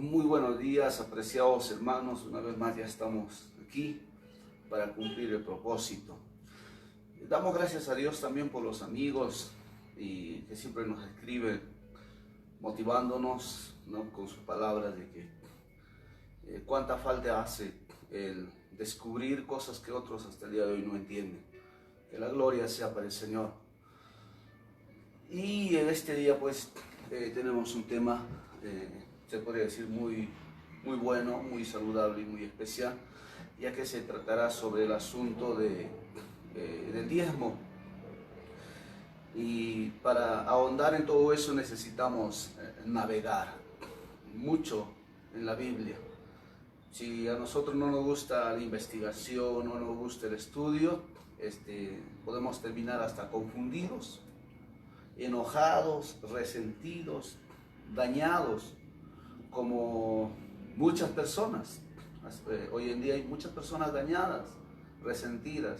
Muy buenos días, apreciados hermanos. Una vez más ya estamos aquí para cumplir el propósito. Damos gracias a Dios también por los amigos y que siempre nos escriben motivándonos, ¿no?, con sus palabras de que cuánta falta hace el descubrir cosas que otros hasta el día de hoy no entienden. Que la gloria sea para el Señor. Y en este día pues tenemos un tema, se podría decir muy bueno, muy saludable y muy especial, ya que se tratará sobre el asunto del diezmo. Y para ahondar en todo eso necesitamos navegar mucho en la Biblia. Si a nosotros no nos gusta la investigación, no nos gusta el estudio, podemos terminar hasta confundidos, enojados, resentidos, dañados, como muchas personas. Hoy en día hay muchas personas dañadas, resentidas,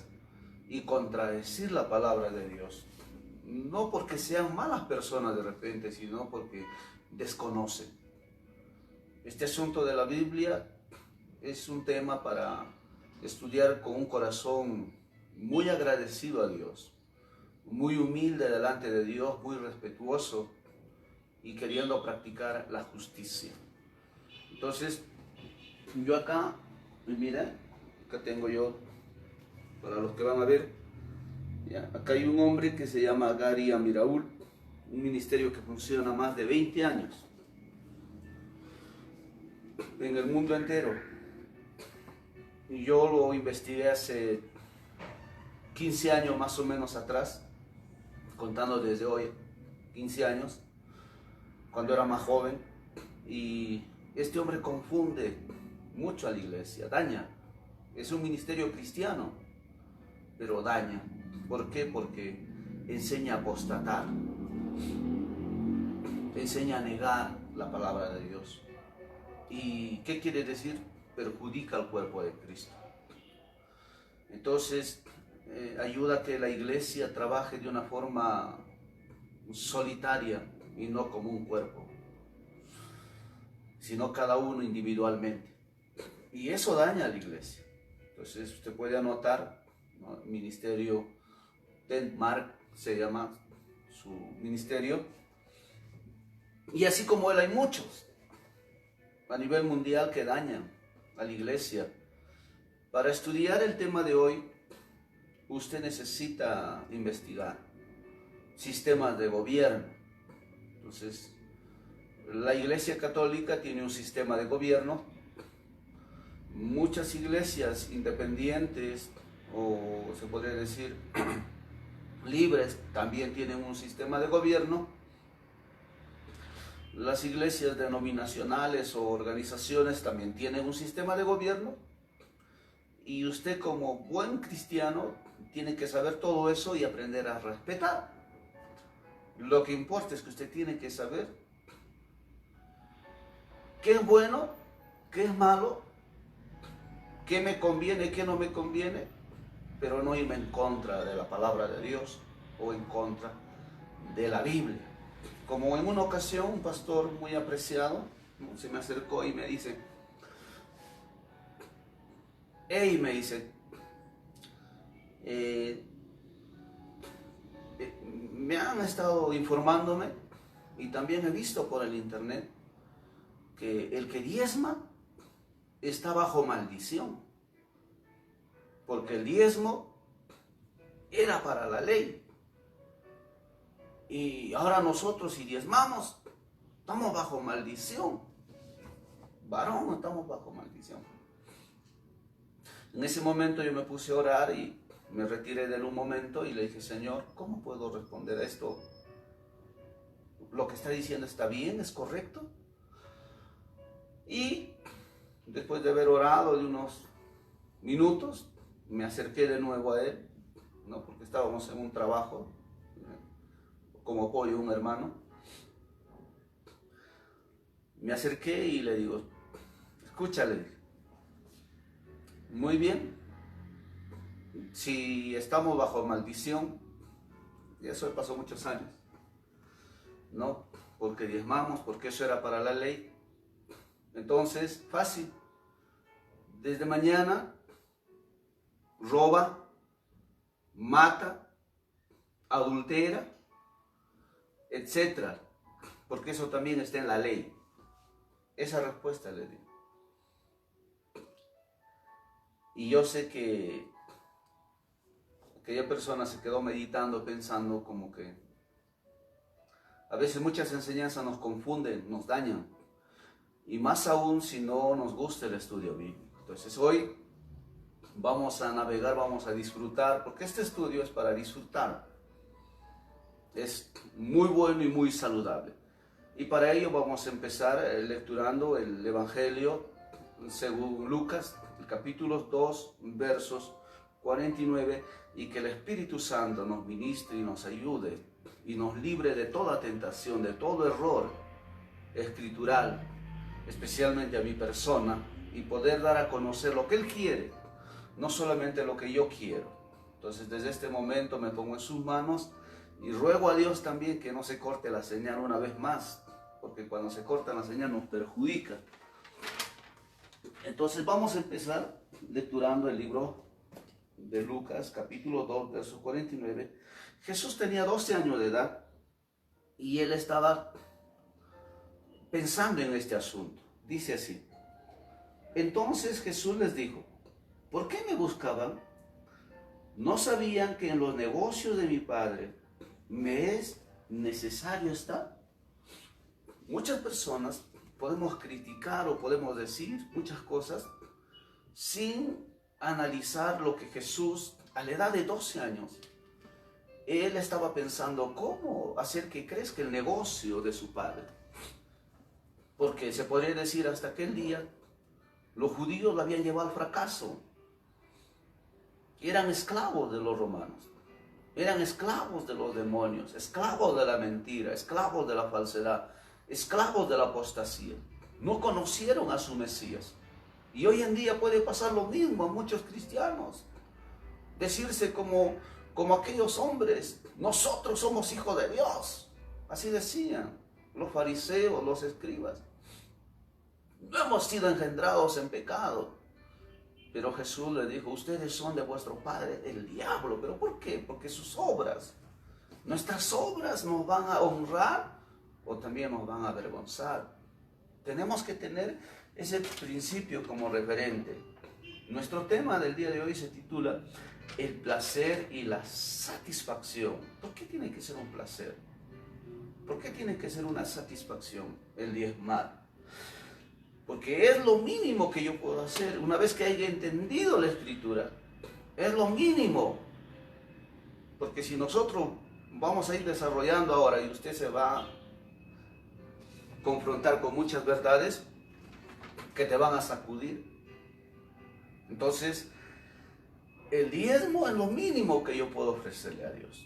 y contradecir la palabra de Dios. No porque sean malas personas de repente, sino porque desconocen. Este asunto de la Biblia es un tema para estudiar con un corazón muy agradecido a Dios, muy humilde delante de Dios, muy respetuoso y queriendo practicar la justicia. Entonces, yo acá, miren, acá tengo yo, para los que van a ver, ya, acá hay un hombre que se llama Gary Amirault, un ministerio que funciona más de 20 años en el mundo entero. Y yo lo investigué hace 15 años más o menos atrás, contando desde hoy, 15 años, cuando era más joven. Y este hombre confunde mucho a la iglesia, daña. Es un ministerio cristiano, pero daña. ¿Por qué? Porque enseña a apostatar, enseña a negar la palabra de Dios. ¿Y qué quiere decir? Perjudica al cuerpo de Cristo. Entonces, ayuda a que la iglesia trabaje de una forma solitaria y no como un cuerpo, sino cada uno individualmente. Y eso daña a la iglesia. Entonces, usted puede anotar, ¿no?, ministerio Mark se llama su ministerio. Y así como él hay muchos a nivel mundial que dañan a la iglesia. Para estudiar el tema de hoy, usted necesita investigar sistemas de gobierno. Entonces, la Iglesia Católica tiene un sistema de gobierno. Muchas iglesias independientes, o se podría decir libres, también tienen un sistema de gobierno. Las iglesias denominacionales o organizaciones también tienen un sistema de gobierno. Y usted, como buen cristiano, tiene que saber todo eso y aprender a respetar. Lo que importa es que usted tiene que saber qué es bueno, qué es malo, qué me conviene, qué no me conviene, pero no irme en contra de la palabra de Dios o en contra de la Biblia. Como en una ocasión un pastor muy apreciado se me acercó y me dice, hey, me dice, me han estado informándome y también he visto por el internet que el que diezma está bajo maldición, porque el diezmo era para la ley. Y ahora nosotros, si diezmamos, estamos bajo maldición. Varón, estamos bajo maldición. En ese momento yo me puse a orar y me retiré de él un momento y le dije, Señor, ¿cómo puedo responder a esto? ¿Lo que está diciendo está bien? ¿Es correcto? Y después de haber orado de unos minutos, me acerqué de nuevo a él, ¿no?, porque estábamos en un trabajo, como apoyo a un hermano. Me acerqué y le digo, escúchale, muy bien, si estamos bajo maldición, y eso pasó muchos años, ¿no?, porque diezmamos, porque eso era para la ley, Entonces, fácil. Desde mañana, roba, mata, adultera, etcétera. Porque eso también está en la ley. Esa respuesta le di. Y yo sé que aquella persona se quedó meditando, pensando como que a veces muchas enseñanzas nos confunden, nos dañan. Y más aún si no nos gusta el estudio bíblico. Entonces hoy vamos a navegar, vamos a disfrutar, porque este estudio es para disfrutar. Es muy bueno y muy saludable. Y para ello vamos a empezar lecturando el Evangelio según Lucas, el capítulo 2, versos 49, y que el Espíritu Santo nos ministre y nos ayude y nos libre de toda tentación, de todo error escritural, especialmente a mi persona, y poder dar a conocer lo que Él quiere, no solamente lo que yo quiero. Entonces desde este momento me pongo en sus manos y ruego a Dios también que no se corte la señal una vez más, porque cuando se corta la señal nos perjudica. Entonces vamos a empezar lecturando el libro de Lucas, capítulo 2, verso 49. Jesús tenía 12 años de edad y él estaba pensando en este asunto. Dice así: entonces Jesús les dijo, ¿por qué me buscaban? ¿No sabían que en los negocios de mi Padre me es necesario estar? Muchas personas podemos criticar o podemos decir muchas cosas sin analizar lo que Jesús, a la edad de 12 años, él estaba pensando cómo hacer que crezca el negocio de su padre. Porque se podría decir hasta aquel día los judíos lo habían llevado al fracaso. Eran esclavos de los romanos, eran esclavos de los demonios, esclavos de la mentira, esclavos de la falsedad, esclavos de la apostasía. No conocieron a su Mesías. Y hoy en día puede pasar lo mismo a muchos cristianos. Decirse como aquellos hombres, nosotros somos hijos de Dios. Así decían los fariseos, los escribas. No hemos sido engendrados en pecado. Pero Jesús le dijo, ustedes son de vuestro padre, el diablo. ¿Pero por qué? Porque sus obras, nuestras obras nos van a honrar o también nos van a avergonzar. Tenemos que tener ese principio como referente. Nuestro tema del día de hoy se titula el placer y la satisfacción. ¿Por qué tiene que ser un placer? ¿Por qué tiene que ser una satisfacción el diezmar? Porque es lo mínimo que yo puedo hacer una vez que haya entendido la Escritura. Es lo mínimo. Porque si nosotros vamos a ir desarrollando ahora y usted se va a confrontar con muchas verdades que te van a sacudir. Entonces, el diezmo es lo mínimo que yo puedo ofrecerle a Dios.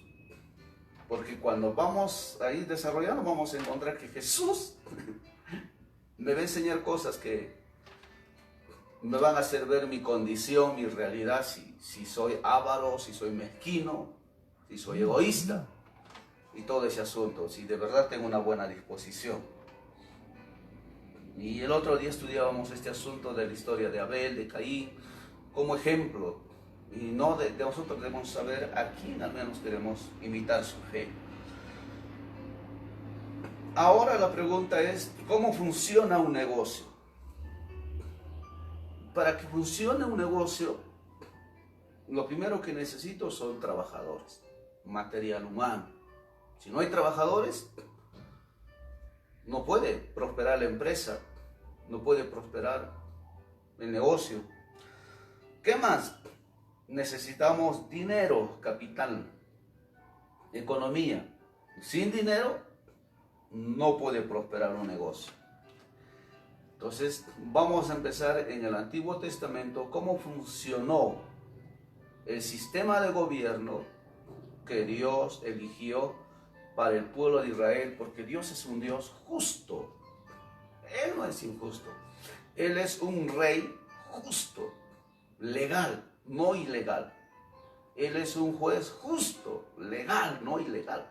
Porque cuando vamos a ir desarrollando, vamos a encontrar que Jesús me va a enseñar cosas que me van a hacer ver mi condición, mi realidad, si soy avaro, si soy mezquino, si soy egoísta, y todo ese asunto, si de verdad tengo una buena disposición. Y el otro día estudiábamos este asunto de la historia de Abel, de Caín, como ejemplo. Y no de nosotros debemos saber a quién al menos queremos imitar su fe. Ahora la pregunta es, ¿cómo funciona un negocio? Para que funcione un negocio, lo primero que necesito son trabajadores, material humano. Si no hay trabajadores, no puede prosperar la empresa, no puede prosperar el negocio. ¿Qué más? Necesitamos dinero, capital, economía. Sin dinero no puede prosperar un negocio. Entonces vamos a empezar en el Antiguo Testamento cómo funcionó el sistema de gobierno que Dios eligió para el pueblo de Israel, porque Dios es un Dios justo. Él no es injusto. Él es un rey justo, legal, no ilegal. Él es un juez justo, legal, no ilegal.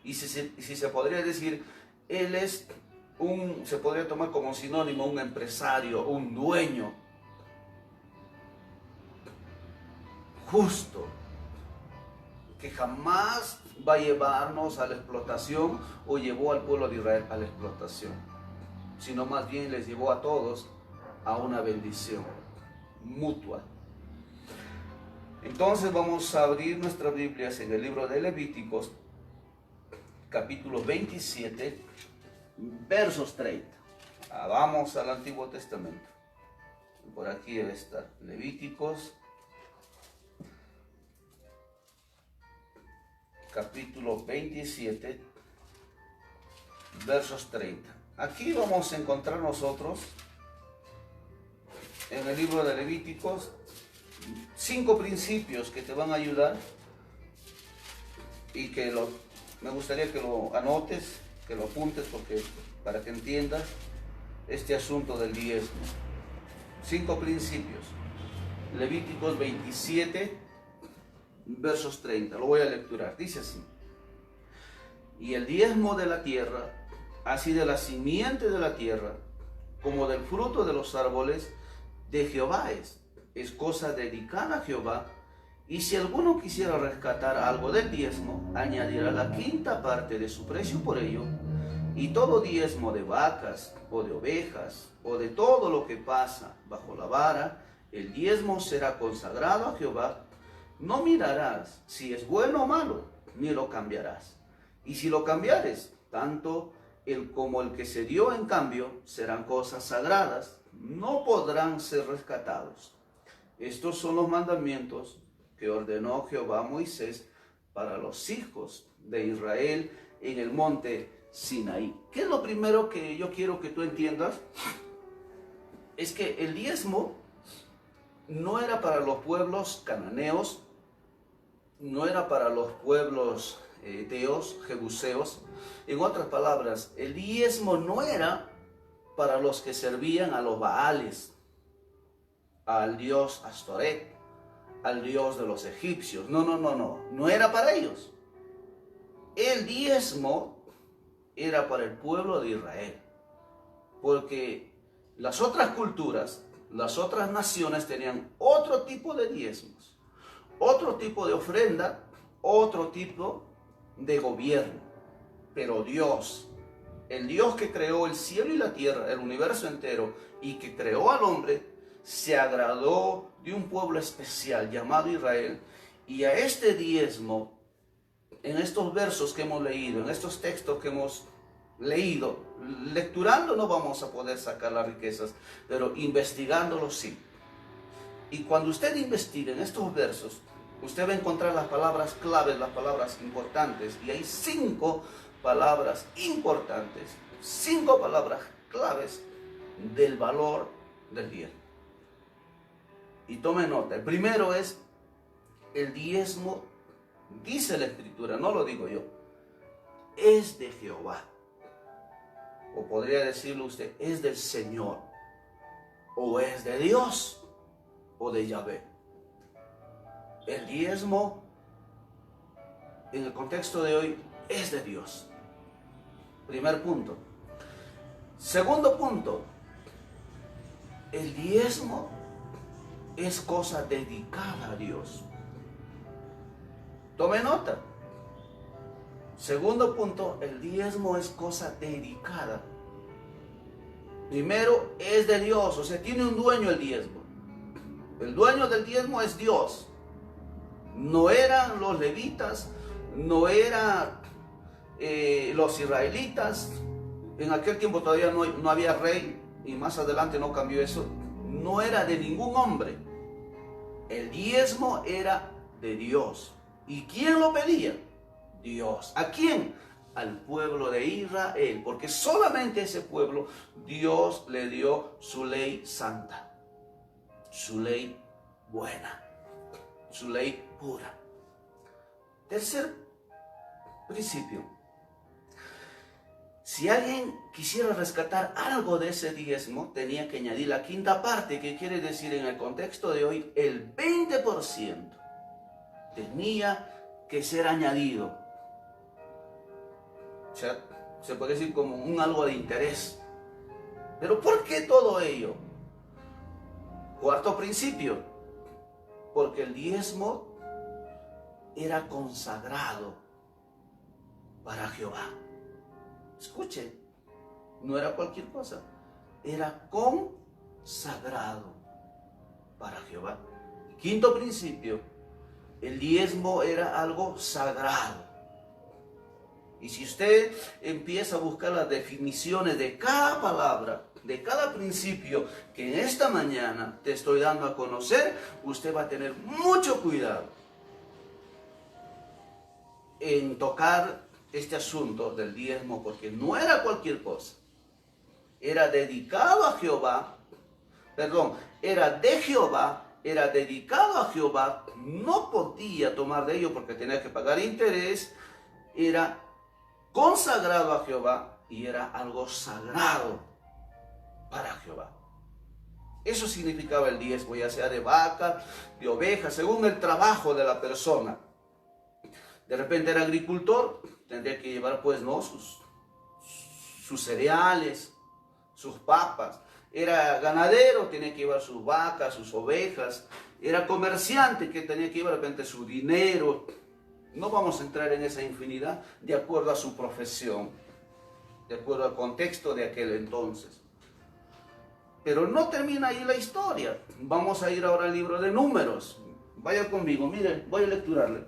Y si se podría decir, Él es se podría tomar como sinónimo un empresario, un dueño justo, que jamás va a llevarnos a la explotación o llevó al pueblo de Israel a la explotación, sino más bien les llevó a todos a una bendición mutua. Entonces vamos a abrir nuestras Biblias en el libro de Levíticos, capítulo 27, versos 30. Vamos al Antiguo Testamento. Por aquí debe estar Levíticos, capítulo 27, versos 30. Aquí vamos a encontrar nosotros, en el libro de Levíticos, 5 principios que te van a ayudar y que me gustaría que lo anotes, que lo apuntes, para que entiendas este asunto del diezmo. 5 principios. Levíticos 27, versos 30. Lo voy a lecturar. Dice así: y el diezmo de la tierra, así de la simiente de la tierra, como del fruto de los árboles, de Jehová es cosa dedicada a Jehová, y si alguno quisiera rescatar algo del diezmo, añadirá la quinta parte de su precio por ello, y todo diezmo de vacas, o de ovejas, o de todo lo que pasa bajo la vara, el diezmo será consagrado a Jehová. No mirarás si es bueno o malo, ni lo cambiarás. Y si lo cambiares, tanto él como el que se dio en cambio serán cosas sagradas, no podrán ser rescatados. Estos son los mandamientos que ordenó Jehová a Moisés para los hijos de Israel en el monte Sinaí. ¿Qué es lo primero que yo quiero que tú entiendas? Es que el diezmo no era para los pueblos cananeos, no era para los pueblos eteos, jebuseos. En otras palabras, el diezmo no era para los que servían a los Baales, al dios Astoret, al dios de los egipcios. No era para ellos. El diezmo era para el pueblo de Israel, porque las otras culturas, las otras naciones tenían otro tipo de diezmos, otro tipo de ofrenda, otro tipo de gobierno. Pero Dios, el Dios que creó el cielo y la tierra, el universo entero, y que creó al hombre, se agradó de un pueblo especial llamado Israel, y a este diezmo, en estos versos que hemos leído, en estos textos que hemos leído, lecturando no vamos a poder sacar las riquezas, pero investigándolo sí. Y cuando usted investiga en estos versos, usted va a encontrar las palabras claves, las palabras importantes, y hay 5 palabras importantes, 5 palabras claves del valor del diezmo. Y tome nota. El primero es: el diezmo, dice la Escritura, no lo digo yo, es de Jehová. O podría decirlo usted, es del Señor, o es de Dios, o de Yahvé. El diezmo, en el contexto de hoy, es de Dios. Primer punto. Segundo punto, el diezmo es cosa dedicada a Dios. Tome nota. Segundo punto, el diezmo es cosa dedicada. Primero, es de Dios, o sea, tiene un dueño el diezmo. El dueño del diezmo es Dios. No eran los levitas, no eran los israelitas. En aquel tiempo todavía no había rey, y más adelante no cambió eso. No era de ningún hombre. El diezmo era de Dios. ¿Y quién lo pedía? Dios. ¿A quién? Al pueblo de Israel, porque solamente a ese pueblo Dios le dio su ley santa, su ley buena, su ley pura. Tercer principio: si alguien quisiera rescatar algo de ese diezmo, tenía que añadir la quinta parte, que quiere decir, en el contexto de hoy, el 20% tenía que ser añadido. O sea, se puede decir como un algo de interés. Pero ¿por qué todo ello? Cuarto principio, porque el diezmo era consagrado para Jehová. Escuche, no era cualquier cosa, era consagrado para Jehová. Quinto principio, el diezmo era algo sagrado. Y si usted empieza a buscar las definiciones de cada palabra, de cada principio que en esta mañana te estoy dando a conocer, usted va a tener mucho cuidado en tocar este asunto del diezmo, porque no era cualquier cosa. Era dedicado a Jehová, era de Jehová, era dedicado a Jehová, no podía tomar de ello porque tenía que pagar interés, era consagrado a Jehová y era algo sagrado para Jehová. Eso significaba el diezmo, ya sea de vaca, de oveja, según el trabajo de la persona. De repente era agricultor, tendría que llevar pues no sus cereales, sus papas. Era ganadero, tenía que llevar sus vacas, sus ovejas. Era comerciante, que tenía que llevar de repente su dinero. No vamos a entrar en esa infinidad de acuerdo a su profesión, de acuerdo al contexto de aquel entonces. Pero no termina ahí la historia. Vamos a ir ahora al libro de Números. Vaya conmigo, miren, voy a lecturarle.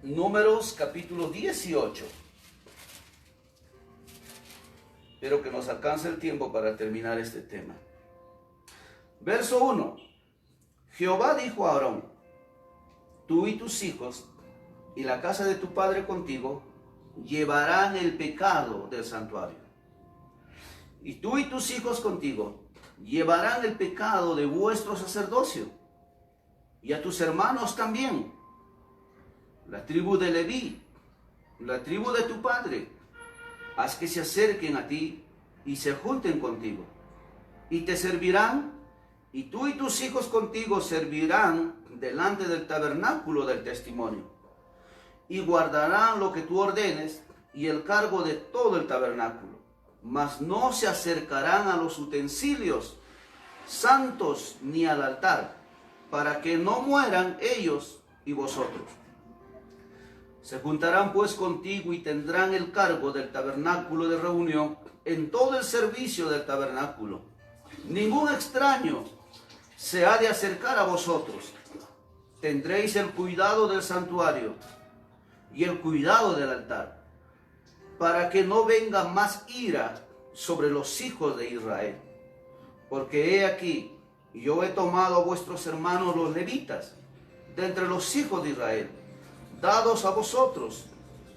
Números capítulo 18. Espero que nos alcance el tiempo para terminar este tema. Verso 1. Jehová dijo a Aarón: tú y tus hijos y la casa de tu padre contigo llevarán el pecado del santuario. Y tú y tus hijos contigo llevarán el pecado de vuestro sacerdocio. Y a tus hermanos también, la tribu de Leví, la tribu de tu padre, haz que se acerquen a ti y se junten contigo. Y te servirán, y tú y tus hijos contigo servirán delante del tabernáculo del testimonio. Y guardarán lo que tú ordenes y el cargo de todo el tabernáculo. Mas no se acercarán a los utensilios santos ni al altar, para que no mueran ellos y vosotros. Se juntarán pues contigo y tendrán el cargo del tabernáculo de reunión en todo el servicio del tabernáculo. Ningún extraño se ha de acercar a vosotros. Tendréis el cuidado del santuario y el cuidado del altar, para que no venga más ira sobre los hijos de Israel. Porque he aquí, yo he tomado a vuestros hermanos los levitas, de entre los hijos de Israel, dados a vosotros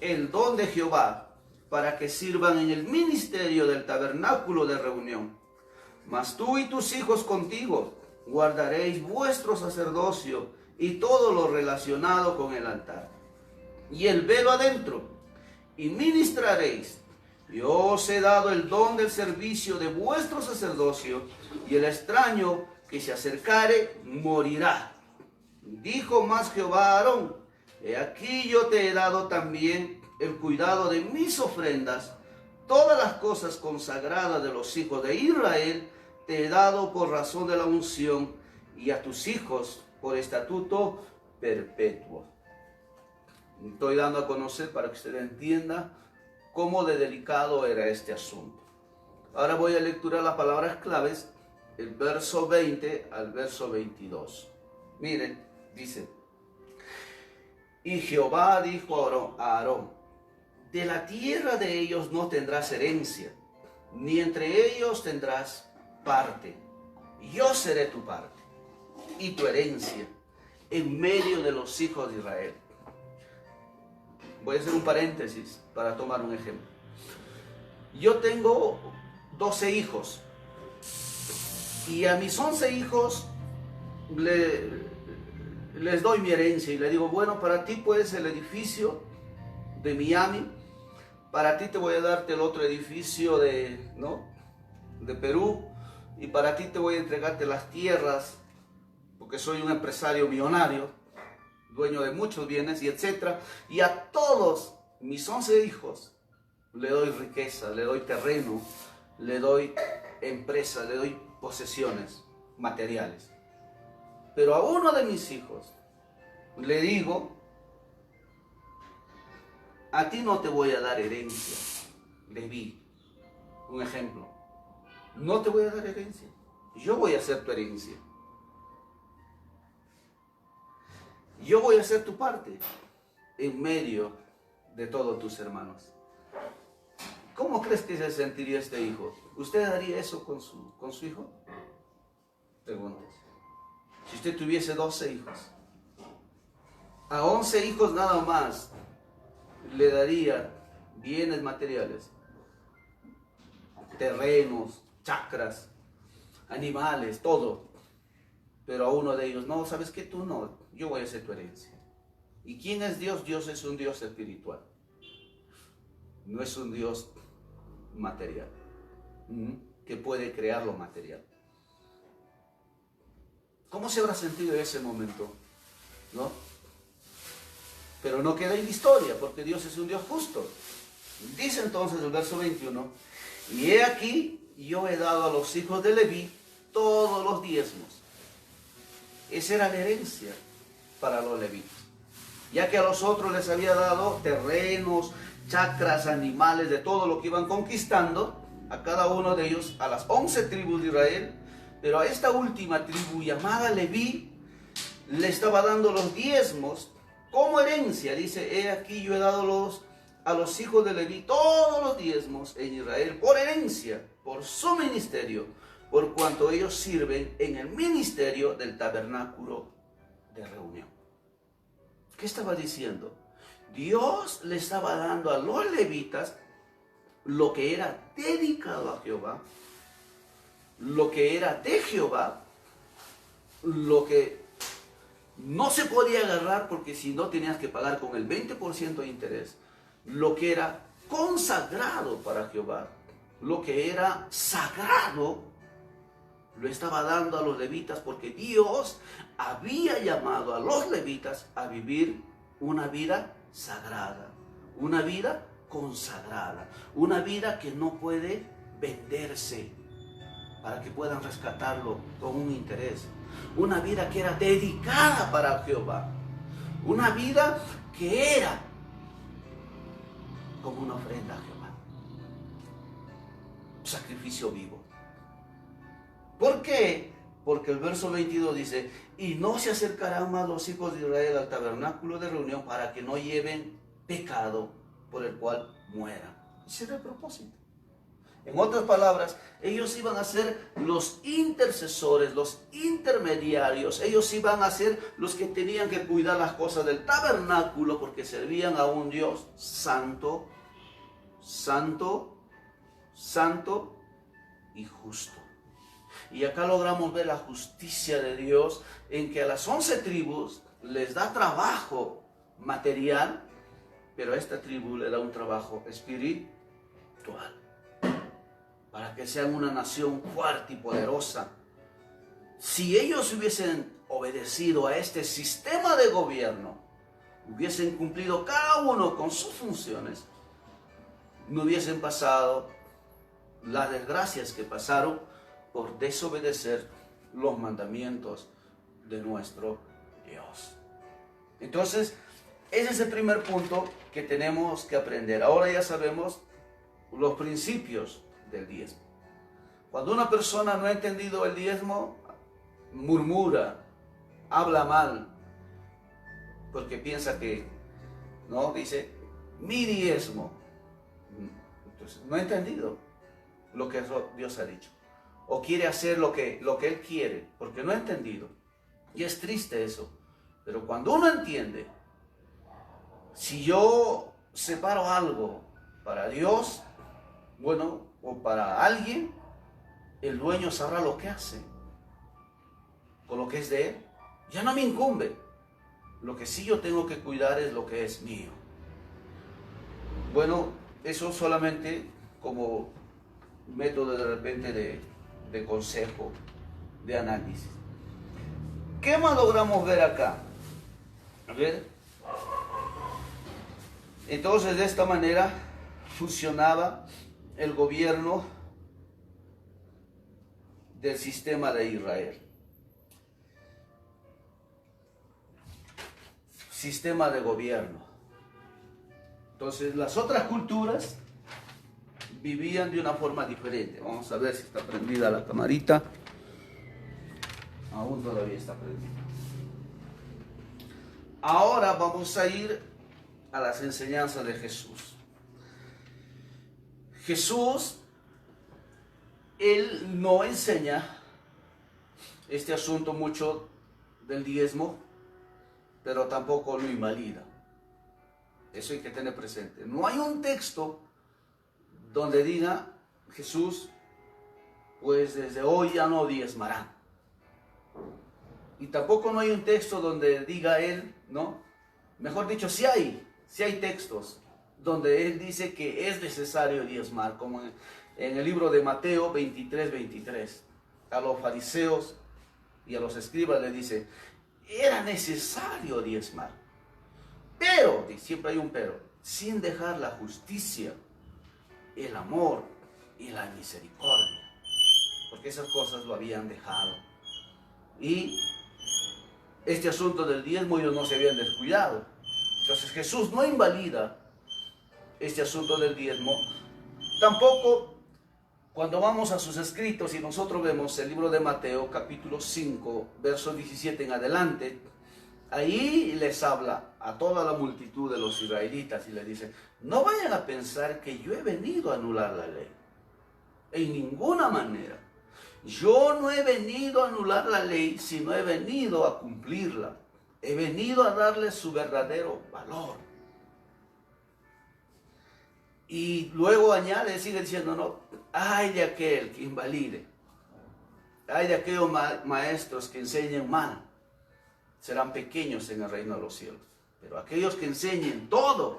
el don de Jehová, para que sirvan en el ministerio del tabernáculo de reunión. Mas tú y tus hijos contigo guardaréis vuestro sacerdocio y todo lo relacionado con el altar, y el velo adentro, y ministraréis. Yo os he dado el don del servicio de vuestro sacerdocio, y el extraño que se acercare morirá. Dijo más Jehová a Aarón: he aquí yo te he dado también el cuidado de mis ofrendas, todas las cosas consagradas de los hijos de Israel te he dado por razón de la unción, y a tus hijos por estatuto perpetuo. Estoy dando a conocer para que usted entienda cómo de delicado era este asunto. Ahora voy a lecturar las palabras claves, el verso 20 al verso 22. Miren, dice: y Jehová dijo a Aarón: de la tierra de ellos no tendrás herencia, ni entre ellos tendrás parte. Yo seré tu parte y tu herencia en medio de los hijos de Israel. Voy a hacer un paréntesis para tomar un ejemplo. Yo tengo 12 hijos y a mis 11 hijos les doy mi herencia y le digo: bueno, para ti pues el edificio de Miami, para ti te voy a darte el otro edificio de Perú, y para ti te voy a entregarte las tierras, porque soy un empresario millonario, dueño de muchos bienes, y etcétera. Y a todos mis 11 hijos le doy riqueza, le doy terreno, le doy empresa, le doy posesiones materiales. Pero a uno de mis hijos le digo, a ti no te voy a dar herencia. Leví, un ejemplo. No te voy a dar herencia. Yo voy a ser tu herencia. Yo voy a ser tu parte en medio de todos tus hermanos. ¿Cómo crees que se sentiría este hijo? ¿Usted haría eso con su hijo? Preguntas. Si usted tuviese 12 hijos, a 11 hijos nada más le daría bienes materiales, terrenos, chacras, animales, todo. Pero a uno de ellos, no, ¿sabes qué? Tú no, yo voy a ser tu herencia. ¿Y quién es Dios? Dios es un Dios espiritual. No es un Dios material, que puede crear lo material. ¿Cómo se habrá sentido en ese momento? ¿No? Pero no queda en la historia, porque Dios es un Dios justo. Dice entonces el verso 21, y he aquí, yo he dado a los hijos de Leví todos los diezmos. Esa era la herencia para los levitas. Ya que a los otros les había dado terrenos, chacras, animales, de todo lo que iban conquistando, a cada uno de ellos, a las 11 tribus de Israel, pero a esta última tribu llamada Leví, le estaba dando los diezmos como herencia. Dice, he aquí yo he dado a los hijos de Leví todos los diezmos en Israel por herencia, por su ministerio, por cuanto ellos sirven en el ministerio del tabernáculo de reunión. ¿Qué estaba diciendo? Dios le estaba dando a los levitas lo que era dedicado a Jehová, lo que era de Jehová, lo que no se podía agarrar porque si no tenías que pagar con el 20% de interés, lo que era consagrado para Jehová, lo que era sagrado, lo estaba dando a los levitas porque Dios había llamado a los levitas a vivir una vida sagrada, una vida consagrada, una vida que no puede venderse para que puedan rescatarlo con un interés, una vida que era dedicada para Jehová, una vida que era como una ofrenda a Jehová, sacrificio vivo. ¿Por qué? Porque el verso 22 dice, y no se acercarán más los hijos de Israel al tabernáculo de reunión para que no lleven pecado por el cual mueran. Ese era el propósito. En otras palabras, ellos iban a ser los intercesores, los intermediarios. Ellos iban a ser los que tenían que cuidar las cosas del tabernáculo porque servían a un Dios santo, santo, santo y justo. Y acá logramos ver la justicia de Dios en que a las 11 tribus les da trabajo material, pero a esta tribu le da un trabajo espiritual. Para que sean una nación fuerte y poderosa. Si ellos hubiesen obedecido a este sistema de gobierno, hubiesen cumplido cada uno con sus funciones, no hubiesen pasado las desgracias que pasaron por desobedecer los mandamientos de nuestro Dios. Entonces, ese es el primer punto que tenemos que aprender. Ahora ya sabemos los principios del diezmo. Cuando una persona no ha entendido el diezmo, murmura, habla mal, porque piensa que, no, dice, mi diezmo. Entonces, no ha entendido lo que Dios ha dicho. O quiere hacer lo que Él quiere, porque no ha entendido. Y es triste eso. Pero cuando uno entiende, si yo separo algo para Dios, bueno, o para alguien, el dueño sabrá lo que hace con lo que es de él. Ya no me incumbe. Lo que sí yo tengo que cuidar es lo que es mío. Bueno, eso solamente como método de repente de consejo, de análisis. ¿Qué más logramos ver acá? A ver. Entonces, de esta manera funcionaba el gobierno del sistema de Israel. Sistema de gobierno. Entonces las otras culturas vivían de una forma diferente. Vamos a ver si está prendida la camarita. Aún todavía está prendida. Ahora vamos a ir a las enseñanzas de Jesús. Jesús, él no enseña este asunto mucho del diezmo, pero tampoco lo invalida. Eso hay que tener presente. No hay un texto donde diga Jesús, pues desde hoy ya no diezmarán. Y tampoco no hay un texto donde diga él, ¿no? Mejor dicho, sí hay textos donde él dice que es necesario diezmar, como en el libro de Mateo 23:23. A los fariseos y a los escribas le dice, era necesario diezmar. Pero, siempre hay un pero, sin dejar la justicia, el amor y la misericordia. Porque esas cosas lo habían dejado. Y este asunto del diezmo ellos no se habían descuidado. Entonces Jesús no invalida este asunto del diezmo. Tampoco cuando vamos a sus escritos y nosotros vemos el libro de Mateo capítulo 5, verso 17 en adelante, ahí les habla a toda la multitud de los israelitas y les dice, no vayan a pensar que yo he venido a anular la ley. En ninguna manera. Yo no he venido a anular la ley, sino he venido a cumplirla. He venido a darle su verdadero valor. Y luego añade, sigue diciendo, no, ay de aquel que invalide. Ay de aquellos maestros que enseñen mal. Serán pequeños en el reino de los cielos. Pero aquellos que enseñen todo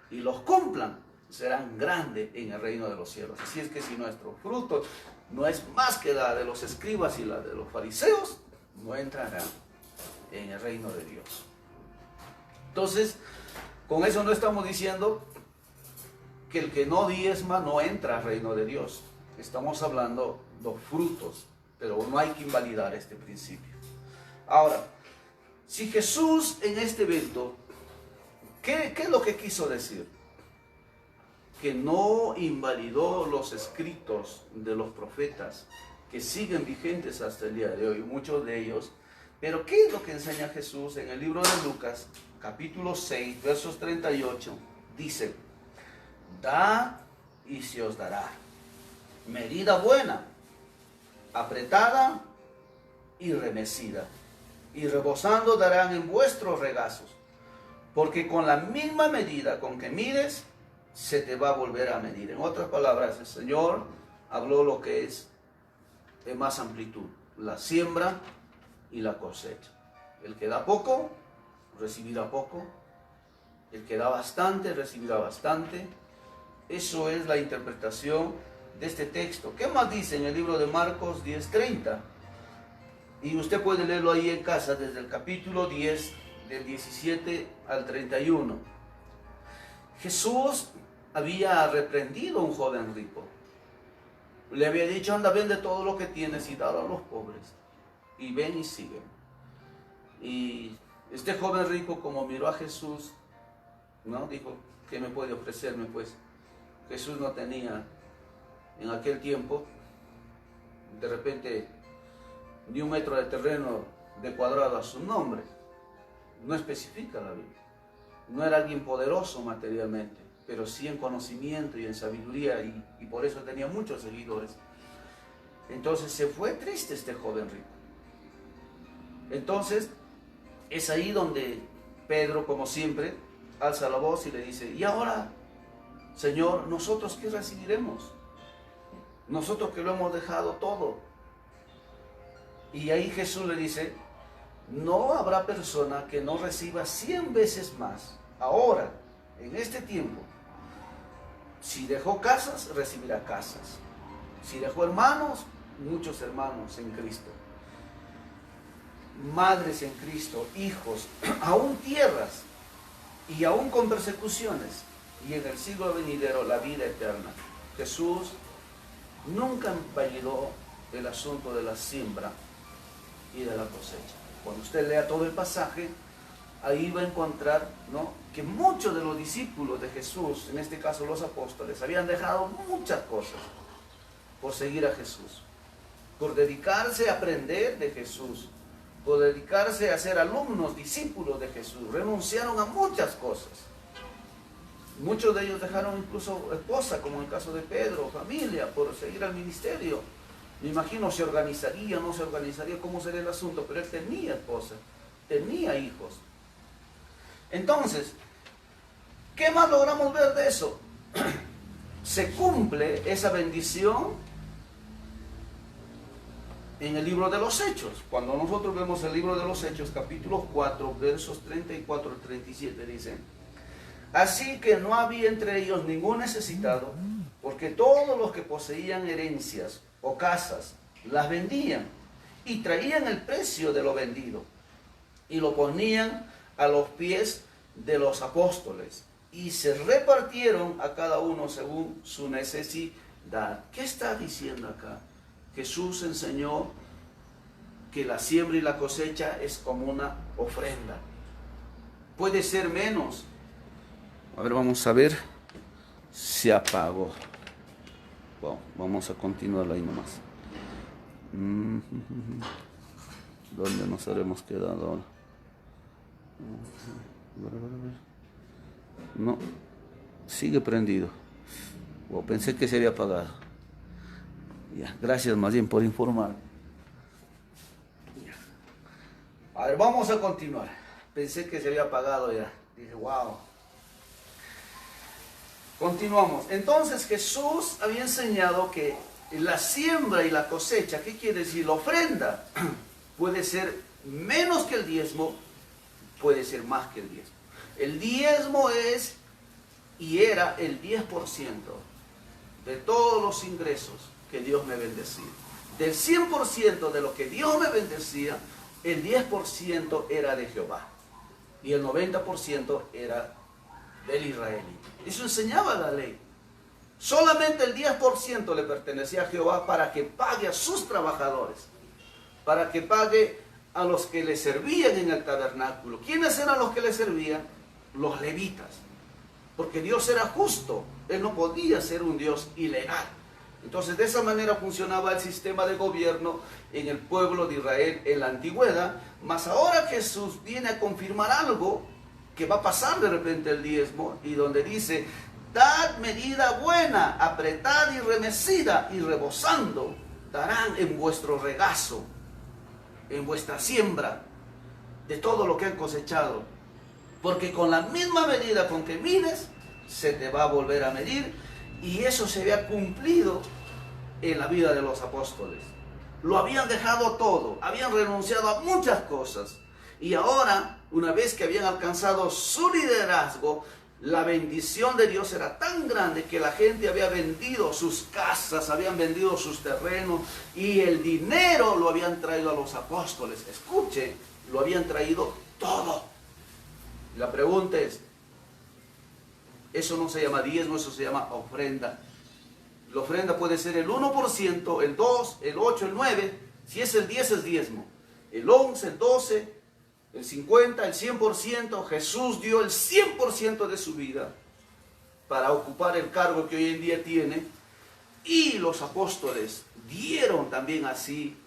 y los cumplan, serán grandes en el reino de los cielos. Así es que si nuestro fruto no es más que la de los escribas y la de los fariseos, no entrarán en el reino de Dios. Entonces, con eso no estamos diciendo que el que no diezma no entra al reino de Dios. Estamos hablando de los frutos, pero no hay que invalidar este principio. Ahora, si Jesús en este evento, ¿qué es lo que quiso decir? Que no invalidó los escritos de los profetas que siguen vigentes hasta el día de hoy, muchos de ellos. Pero ¿qué es lo que enseña Jesús en el libro de Lucas, capítulo 6, versos 38? Dice, dad y se os dará, medida buena, apretada y remecida, y rebosando darán en vuestros regazos, porque con la misma medida con que mides, se te va a volver a medir. En otras palabras, el Señor habló lo que es de más amplitud, la siembra y la cosecha. El que da poco, recibirá poco. El que da bastante, recibirá bastante. Eso es la interpretación de este texto. ¿Qué más dice en el libro de Marcos 10:30? Y usted puede leerlo ahí en casa desde el capítulo 10, del 17 al 31. Jesús había reprendido a un joven rico. Le había dicho, anda, vende todo lo que tienes y dalo a los pobres. Y ven y sigue. Y este joven rico, como miró a Jesús, ¿no? Dijo, ¿qué me puede ofrecerme? Pues Jesús no tenía en aquel tiempo, de repente, ni 1 metro de terreno de cuadrado a su nombre. No especifica la Biblia. No era alguien poderoso materialmente, pero sí en conocimiento y en sabiduría, y por eso tenía muchos seguidores. Entonces se fue triste este joven rico. Entonces es ahí donde Pedro, como siempre, alza la voz y le dice, y ahora, Señor, ¿nosotros qué recibiremos? Nosotros que lo hemos dejado todo. Y ahí Jesús le dice, no habrá persona que no reciba 100 veces más. Ahora, en este tiempo, si dejó casas, recibirá casas. Si dejó hermanos, muchos hermanos en Cristo. Madres en Cristo, hijos, aún tierras y aún con persecuciones. y en el siglo venidero la vida eterna. Jesús nunca validó el asunto de la siembra y de la cosecha. Cuando usted lea todo el pasaje, ahí va a encontrar, ¿no?, que muchos de los discípulos de Jesús, en este caso los apóstoles, habían dejado muchas cosas por seguir a Jesús, por dedicarse a aprender de Jesús, por dedicarse a ser alumnos, discípulos de Jesús. Renunciaron a muchas cosas. Muchos de ellos dejaron incluso esposa, como en el caso de Pedro, familia, por seguir al ministerio. Me imagino se organizaría, no se organizaría, cómo sería el asunto, pero él tenía esposa, tenía hijos. Entonces, ¿qué más logramos ver de eso? Se cumple esa bendición en el libro de los Hechos. Cuando nosotros vemos el libro de los Hechos, capítulo 4, versos 34 al 37, dice: así que no había entre ellos ningún necesitado, porque todos los que poseían herencias o casas las vendían y traían el precio de lo vendido y lo ponían a los pies de los apóstoles, y se repartieron a cada uno según su necesidad. ¿Qué está diciendo acá? Jesús enseñó que la siembra y la cosecha es como una ofrenda. Puede ser menos. A ver, vamos a ver. Se apagó. Bueno, vamos a continuar ahí nomás. ¿Dónde nos habremos quedado ahora? No, sigue prendido. Oh, pensé que se había apagado. Ya, gracias más bien por informar. A ver, vamos a continuar. Pensé que se había apagado ya. Dije, wow. Continuamos. Entonces Jesús había enseñado que la siembra y la cosecha, ¿qué quiere decir? La ofrenda puede ser menos que el diezmo, puede ser más que el diezmo. El diezmo es y era el 10% de todos los ingresos que Dios me bendecía. Del 100% de lo que Dios me bendecía, el 10% era de Jehová y el 90% era del israelí. Eso enseñaba la ley. Solamente el 10% le pertenecía a Jehová para que pague a sus trabajadores, para que pague a los que le servían en el tabernáculo. ¿Quiénes eran los que le servían? Los levitas. Porque Dios era justo. Él no podía ser un Dios ilegal. Entonces de esa manera funcionaba el sistema de gobierno en el pueblo de Israel en la antigüedad. Mas ahora Jesús viene a confirmar algo que va a pasar de repente el diezmo, y donde dice: dad medida buena, apretada y remecida, y rebosando darán en vuestro regazo, en vuestra siembra, de todo lo que han cosechado. Porque con la misma medida con que mides, se te va a volver a medir. Y eso se había cumplido en la vida de los apóstoles. Lo habían dejado todo, habían renunciado a muchas cosas. Y ahora, una vez que habían alcanzado su liderazgo, la bendición de Dios era tan grande que la gente había vendido sus casas, habían vendido sus terrenos, y el dinero lo habían traído a los apóstoles. Escuche, lo habían traído todo. La pregunta es, eso no se llama diezmo, eso se llama ofrenda. La ofrenda puede ser el 1%, el 2%, el 8%, el 9%. Si es el 10 es diezmo. El 11%, el 12%, el 50%, el 100%. Jesús dio el 100% de su vida para ocupar el cargo que hoy en día tiene. Y los apóstoles dieron también así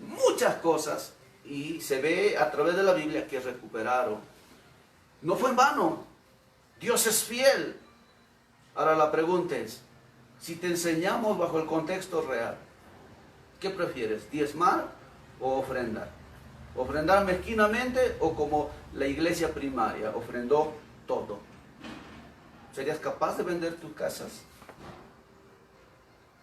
muchas cosas. Y se ve a través de la Biblia que recuperaron. No fue en vano. Dios es fiel. Ahora la pregunta es, si te enseñamos bajo el contexto real, ¿qué prefieres? ¿Diezmar o ofrendar? ¿Ofrendar mezquinamente o como la iglesia primaria ofrendó todo? ¿Serías capaz de vender tus casas?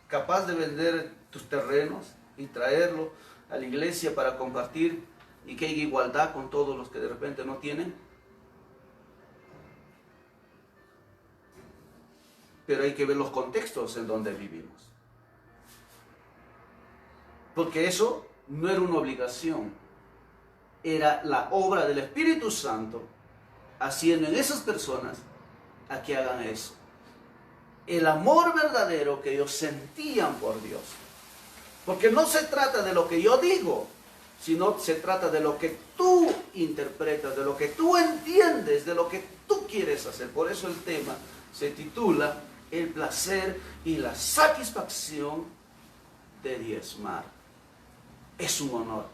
¿Capaz de vender tus terrenos y traerlo a la iglesia para compartir y que haya igualdad con todos los que de repente no tienen? Pero hay que ver los contextos en donde vivimos. Porque eso no era una obligación. Era la obra del Espíritu Santo haciendo en esas personas a que hagan eso. El amor verdadero que ellos sentían por Dios. Porque no se trata de lo que yo digo, sino se trata de lo que tú interpretas, de lo que tú entiendes, de lo que tú quieres hacer. Por eso el tema se titula El placer y la satisfacción de diezmar. Es un honor,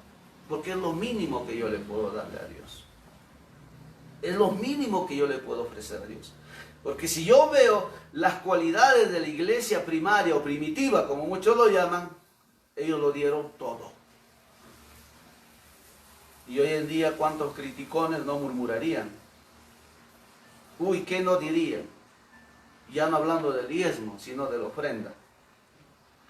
porque es lo mínimo que yo le puedo darle a Dios. Es lo mínimo que yo le puedo ofrecer a Dios. Porque si yo veo las cualidades de la iglesia primaria o primitiva, como muchos lo llaman, ellos lo dieron todo. Y hoy en día, ¿cuántos criticones no murmurarían? Uy, ¿qué no dirían? Ya no hablando del diezmo, sino de la ofrenda.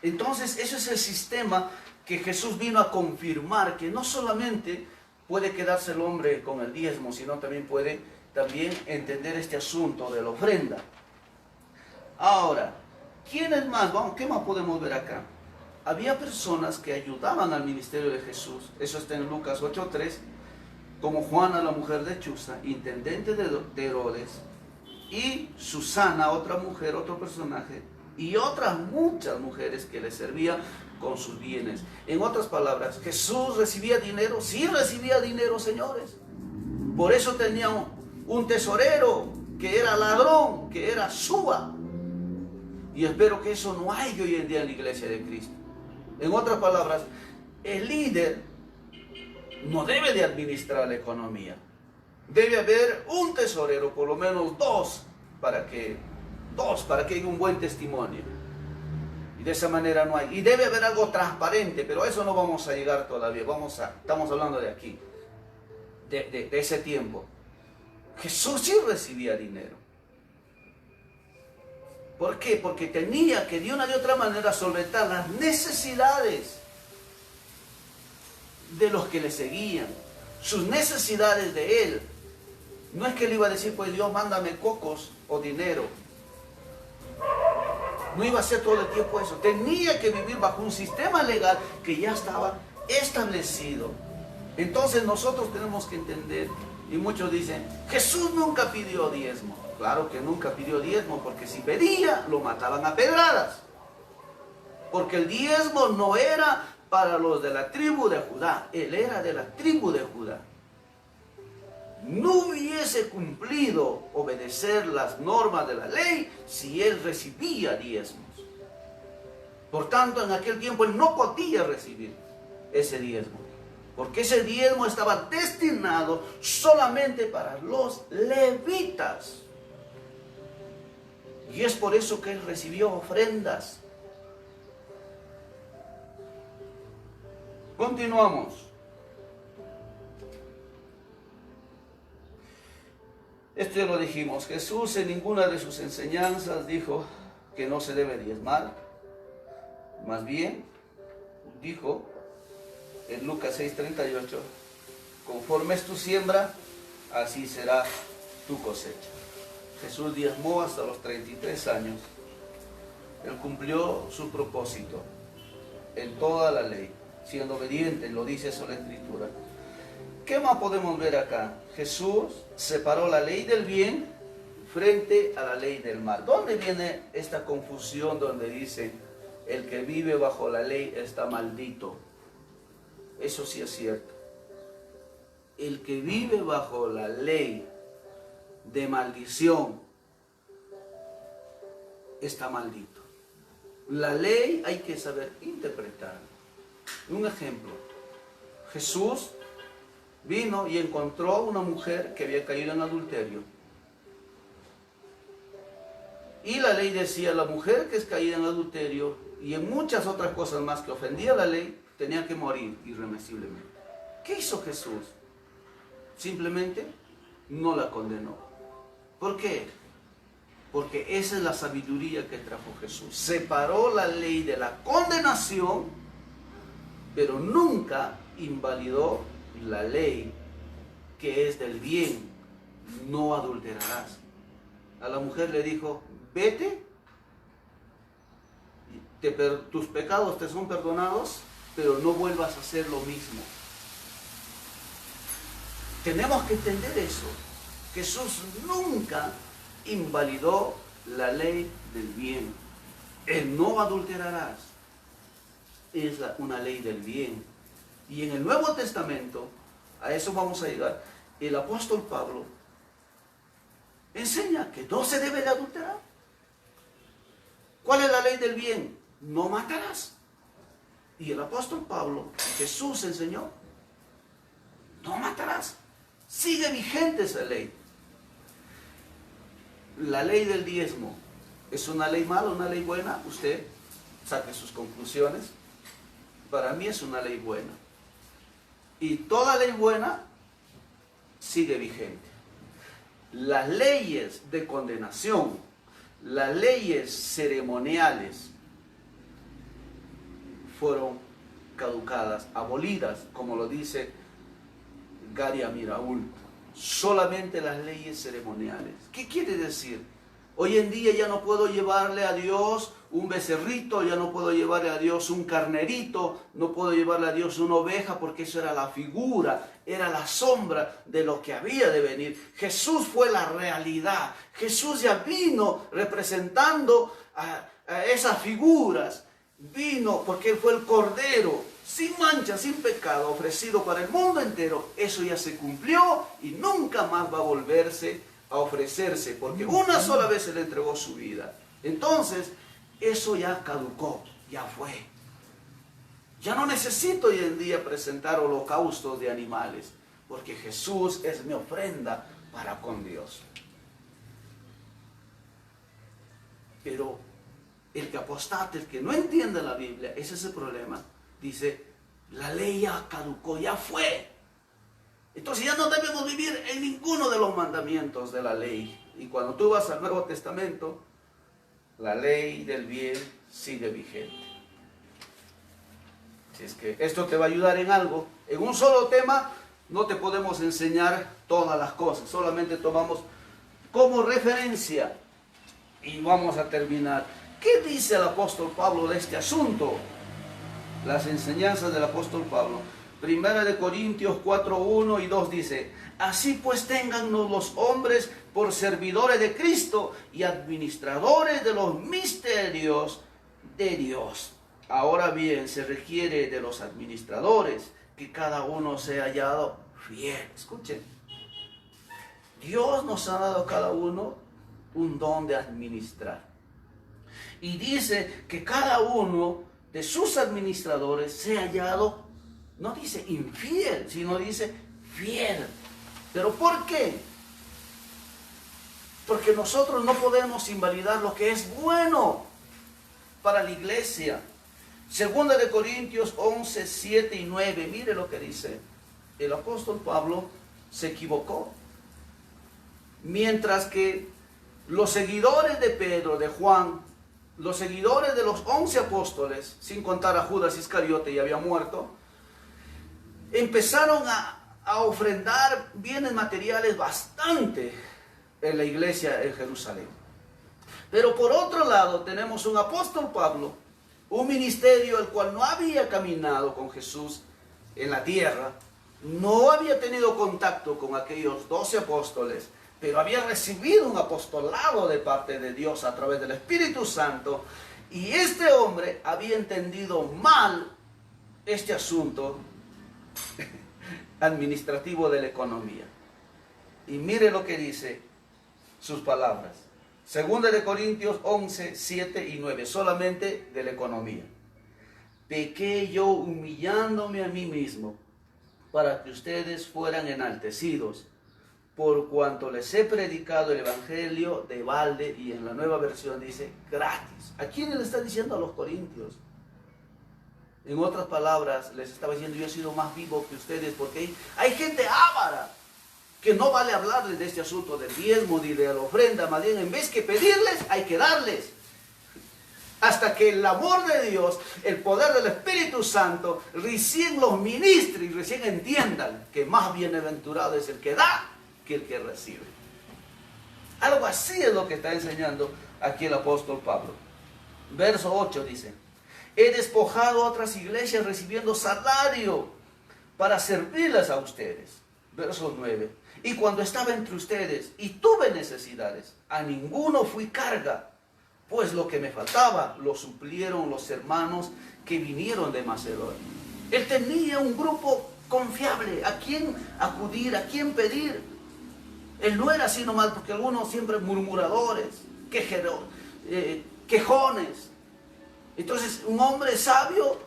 Entonces, ese es el sistema que Jesús vino a confirmar, que no solamente puede quedarse el hombre con el diezmo, sino también puede entender este asunto de la ofrenda. Ahora, ¿quiénes más? Vamos, ¿qué más podemos ver acá? Había personas que ayudaban al ministerio de Jesús, eso está en Lucas 8:3, como Juana, la mujer de Chuza, intendente de Herodes, y Susana, otra mujer, otro personaje, y otras muchas mujeres que le servían con sus bienes. En otras palabras, ¿Jesús recibía dinero? Sí recibía dinero, señores. Por eso tenía un tesorero que era ladrón, que era Suba. Y espero que eso no haya hoy en día en la iglesia de Cristo. En otras palabras, el líder no debe de administrar la economía. Debe haber un tesorero, por lo menos dos, para que haya un buen testimonio. Y de esa manera no hay. Y debe haber algo transparente, pero a eso no vamos a llegar todavía. Estamos hablando de aquí, de ese tiempo. Jesús sí recibía dinero. ¿Por qué? Porque tenía que de una de otra manera solventar las necesidades de los que le seguían, sus necesidades de él. No es que le iba a decir, pues Dios, mándame cocos o dinero. No iba a hacer todo el tiempo eso. Tenía que vivir bajo un sistema legal que ya estaba establecido. Entonces nosotros tenemos que entender, y muchos dicen, Jesús nunca pidió diezmo. Claro que nunca pidió diezmo, porque si pedía, lo mataban a pedradas. Porque el diezmo no era para los de la tribu de Judá, él era de la tribu de Judá. No hubiese cumplido obedecer las normas de la ley si él recibía diezmos. Por tanto, en aquel tiempo él no podía recibir ese diezmo, porque ese diezmo estaba destinado solamente para los levitas. Y es por eso que él recibió ofrendas. Continuamos. Esto ya lo dijimos. Jesús en ninguna de sus enseñanzas dijo que no se debe diezmar. Más bien, dijo en Lucas 6:38, conforme es tu siembra, así será tu cosecha. Jesús diezmó hasta los 33 años. Él cumplió su propósito en toda la ley, siendo obediente, lo dice eso la Escritura. ¿Qué más podemos ver acá? Jesús separó la ley del bien frente a la ley del mal. ¿Dónde viene esta confusión donde dice, el que vive bajo la ley está maldito? Eso sí es cierto. El que vive bajo la ley de maldición está maldito. La ley hay que saber interpretar. Un ejemplo, Jesús vino y encontró a una mujer que había caído en adulterio. Y la ley decía, la mujer que es caída en adulterio y en muchas otras cosas más que ofendía la ley, tenía que morir irremisiblemente. ¿Qué hizo Jesús? Simplemente no la condenó. ¿Por qué? Porque esa es la sabiduría que trajo Jesús. Separó la ley de la condenación, pero nunca invalidó la ley que es del bien. No adulterarás. A la mujer le dijo, vete, tus pecados te son perdonados, pero no vuelvas a hacer lo mismo. Tenemos que entender eso. Jesús nunca invalidó la ley del bien. El no adulterarás es una ley del bien. Y en el Nuevo Testamento, a eso vamos a llegar, el apóstol Pablo enseña que no se debe de adulterar. ¿Cuál es la ley del bien? No matarás. Y el apóstol Pablo, Jesús enseñó, no matarás. Sigue vigente esa ley. La ley del diezmo, ¿es una ley mala, una ley buena? Usted saque sus conclusiones. Para mí es una ley buena. Y toda ley buena sigue vigente. Las leyes de condenación, las leyes ceremoniales fueron caducadas, abolidas, como lo dice Gary Amirault. Solamente las leyes ceremoniales. ¿Qué quiere decir? Hoy en día ya no puedo llevarle a Dios un becerrito, ya no puedo llevarle a Dios un carnerito, no puedo llevarle a Dios una oveja, porque eso era la figura, era la sombra de lo que había de venir. Jesús fue la realidad. Jesús ya vino representando a esas figuras. Vino porque Él fue el Cordero, sin mancha, sin pecado, ofrecido para el mundo entero. Eso ya se cumplió y nunca más va a volverse a ofrecerse, porque una sola vez Él entregó su vida. Entonces, eso ya caducó, ya fue. Ya no necesito hoy en día presentar holocaustos de animales, porque Jesús es mi ofrenda para con Dios. Pero el que apostate, el que no entiende la Biblia, ese es el problema. Dice, la ley ya caducó, ya fue. Entonces ya no debemos vivir en ninguno de los mandamientos de la ley. Y cuando tú vas al Nuevo Testamento, la ley del bien sigue vigente. Si es que esto te va a ayudar en algo, en un solo tema no te podemos enseñar todas las cosas. Solamente tomamos como referencia y vamos a terminar. ¿Qué dice el apóstol Pablo de este asunto? Las enseñanzas del apóstol Pablo. Primera de Corintios 4, 1 y 2 dice: así pues téngannos los hombres por servidores de Cristo y administradores de los misterios de Dios. Ahora bien, se requiere de los administradores que cada uno sea hallado fiel. Escuchen, Dios nos ha dado a cada uno un don de administrar. Y dice que cada uno de sus administradores sea hallado, no dice infiel, sino dice fiel. ¿Pero por qué? Porque nosotros no podemos invalidar lo que es bueno para la iglesia. Segunda de Corintios 11, 7 y 9. Mire lo que dice. El apóstol Pablo se equivocó. Mientras que los seguidores de Pedro, de Juan, los seguidores de los 11 apóstoles, sin contar a Judas Iscariote, ya había muerto, empezaron a ofrendar bienes materiales bastante en la iglesia en Jerusalén. Pero por otro lado tenemos un apóstol Pablo, un ministerio el cual no había caminado con Jesús en la tierra, no había tenido contacto con aquellos 12 apóstoles, pero había recibido un apostolado de parte de Dios a través del Espíritu Santo, y este hombre había entendido mal este asunto administrativo de la economía. Y mire lo que dice sus palabras. Segunda de Corintios 11, 7 y 9, solamente de la economía. Pequé yo humillándome a mí mismo para que ustedes fueran enaltecidos, por cuanto les he predicado el evangelio de balde, y en la nueva versión dice gratis. ¿A quién le está diciendo? A los corintios. En otras palabras, les estaba diciendo: yo he sido más vivo que ustedes, porque hay gente avara que no vale hablarles de este asunto del diezmo ni de la ofrenda. Más bien, en vez que pedirles, hay que darles. Hasta que el amor de Dios, el poder del Espíritu Santo, recién los ministre y recién entiendan que más bienaventurado es el que da que el que recibe. Algo así es lo que está enseñando aquí el apóstol Pablo. Verso 8 dice: he despojado a otras iglesias recibiendo salario para servirlas a ustedes. Verso 9: Y cuando estaba entre ustedes y tuve necesidades, a ninguno fui carga, pues lo que me faltaba lo suplieron los hermanos que vinieron de Macedonia. Él tenía un grupo confiable, a quien acudir, a quien pedir. Él no era así nomás, porque algunos siempre murmuradores, quejones. Entonces un hombre sabio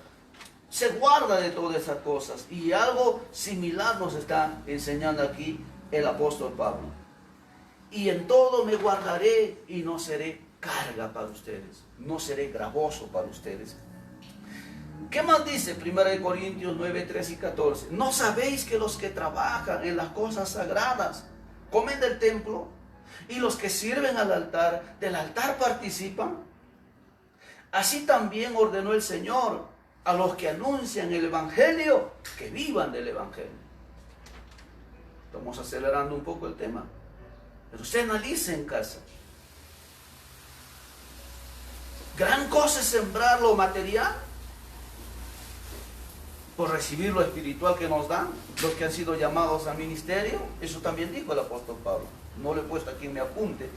se guarda de todas esas cosas. Y algo similar nos está enseñando aquí el apóstol Pablo. Y en todo me guardaré y no seré carga para ustedes, no seré gravoso para ustedes. ¿Qué más dice 1 Corintios 9, 13 y 14? ¿No sabéis que los que trabajan en las cosas sagradas comen del templo y los que sirven al altar, del altar participan? Así también ordenó el Señor a los que anuncian el Evangelio que vivan del Evangelio. Estamos acelerando un poco el tema, pero usted analice en casa. Gran cosa es sembrar lo material por recibir lo espiritual que nos dan los que han sido llamados al ministerio. Eso también dijo el apóstol Pablo. No lo he puesto aquí en mi apunte,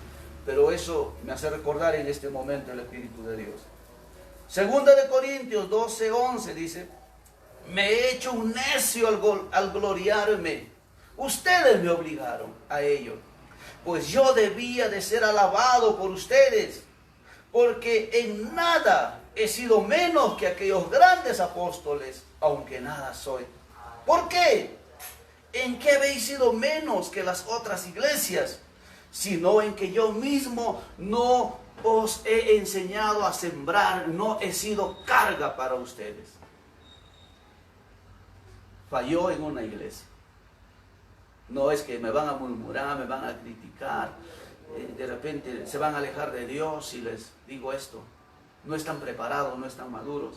pero eso me hace recordar en este momento el Espíritu de Dios. Segunda de Corintios 12, 11 dice: me he hecho un necio al gloriarme. Ustedes me obligaron a ello, pues yo debía de ser alabado por ustedes, porque en nada he sido menos que aquellos grandes apóstoles, aunque nada soy. ¿Por qué? ¿En qué habéis sido menos que las otras iglesias? Sino en que yo mismo no os he enseñado a sembrar, no he sido carga para ustedes. Falló en una iglesia. No es que me van a murmurar, me van a criticar, de repente se van a alejar de Dios si les digo esto. No están preparados, no están maduros.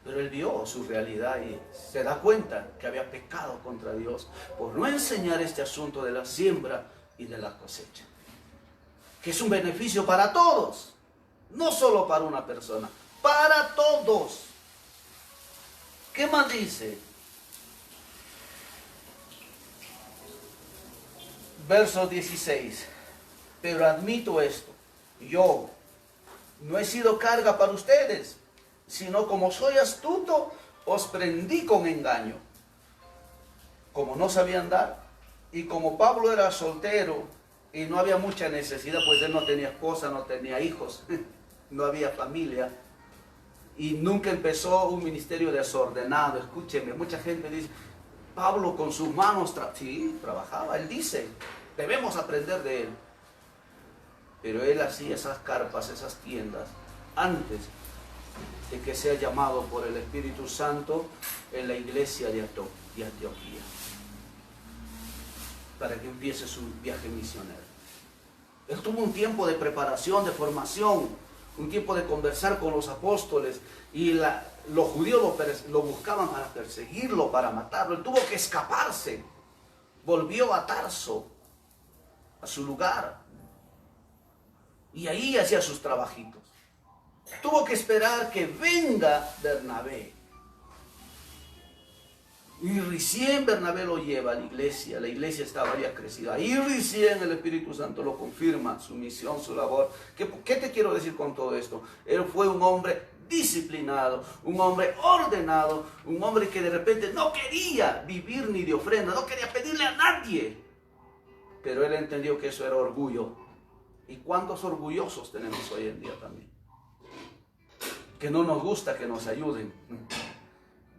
Pero él vio su realidad y se da cuenta que había pecado contra Dios por no enseñar este asunto de la siembra y de la cosecha, que es un beneficio para todos, no solo para una persona, para todos. ¿Qué más dice? Verso 16. Pero admito esto, yo no he sido carga para ustedes, sino como soy astuto, os prendí con engaño. Como no sabían dar, y como Pablo era soltero y no había mucha necesidad, pues él no tenía esposa, no tenía hijos, no había familia, y nunca empezó un ministerio desordenado. Escúcheme, mucha gente dice: Pablo con sus manos, sí, trabajaba. Él dice, debemos aprender de él. Pero él hacía esas carpas, esas tiendas, antes de que sea llamado por el Espíritu Santo en la iglesia de Antioquía, para que empiece su viaje misionero. Él tuvo un tiempo de preparación, de formación, un tiempo de conversar con los apóstoles, y los judíos lo buscaban para perseguirlo, para matarlo. Él tuvo que escaparse, volvió a Tarso, a su lugar, y ahí hacía sus trabajitos. Tuvo que esperar que venga Bernabé, y recién Bernabé lo lleva a la iglesia estaba ya crecida, y recién el Espíritu Santo lo confirma, su misión, su labor. ¿Qué te quiero decir con todo esto? Él fue un hombre disciplinado, un hombre ordenado, un hombre que de repente no quería vivir ni de ofrenda, no quería pedirle a nadie, pero él entendió que eso era orgullo. ¿Y cuántos orgullosos tenemos hoy en día también? Que no nos gusta que nos ayuden,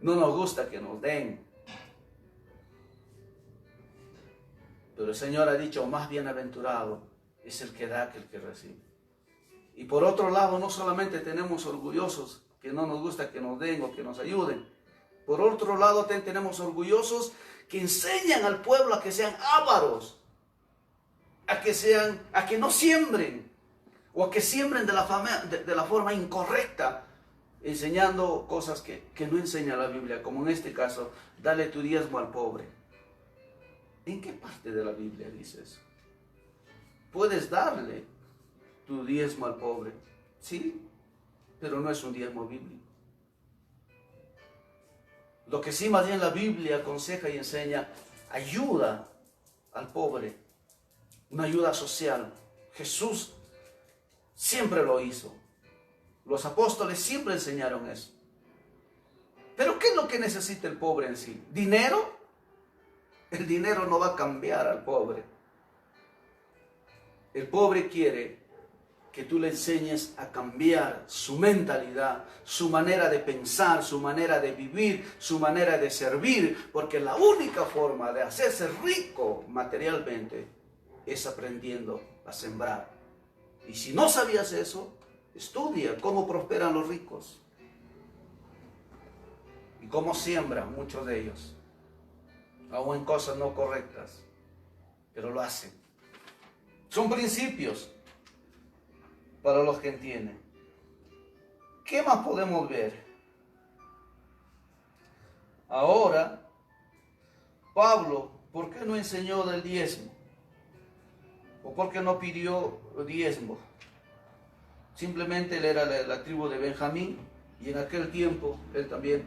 no nos gusta que nos den. Pero el Señor ha dicho: más bienaventurado es el que da que el que recibe. Y por otro lado, no solamente tenemos orgullosos que no nos gusta que nos den o que nos ayuden. Por otro lado, tenemos orgullosos que enseñan al pueblo a que sean ávaros, a que no siembren, o a que siembren de la forma incorrecta, enseñando cosas que no enseña la Biblia, como en este caso: dale tu diezmo al pobre. ¿En qué parte de la Biblia dice eso? Puedes darle tu diezmo al pobre, sí, pero no es un diezmo bíblico. Lo que sí más bien la Biblia aconseja y enseña: ayuda al pobre, una ayuda social. Jesús siempre lo hizo. Los apóstoles siempre enseñaron eso. Pero ¿qué es lo que necesita el pobre en sí? ¿Dinero? El dinero no va a cambiar al pobre. El pobre quiere que tú le enseñes a cambiar su mentalidad, su manera de pensar, su manera de vivir, su manera de servir, porque la única forma de hacerse rico materialmente es aprendiendo a sembrar. Y si no sabías eso, estudia cómo prosperan los ricos y cómo siembran muchos de ellos, aún en cosas no correctas, pero lo hacen. Son principios para los que entienden. ¿Qué más podemos ver? Ahora, Pablo, ¿por qué no enseñó del diezmo? ¿O por qué no pidió diezmo? Simplemente él era la tribu de Benjamín, y en aquel tiempo él también,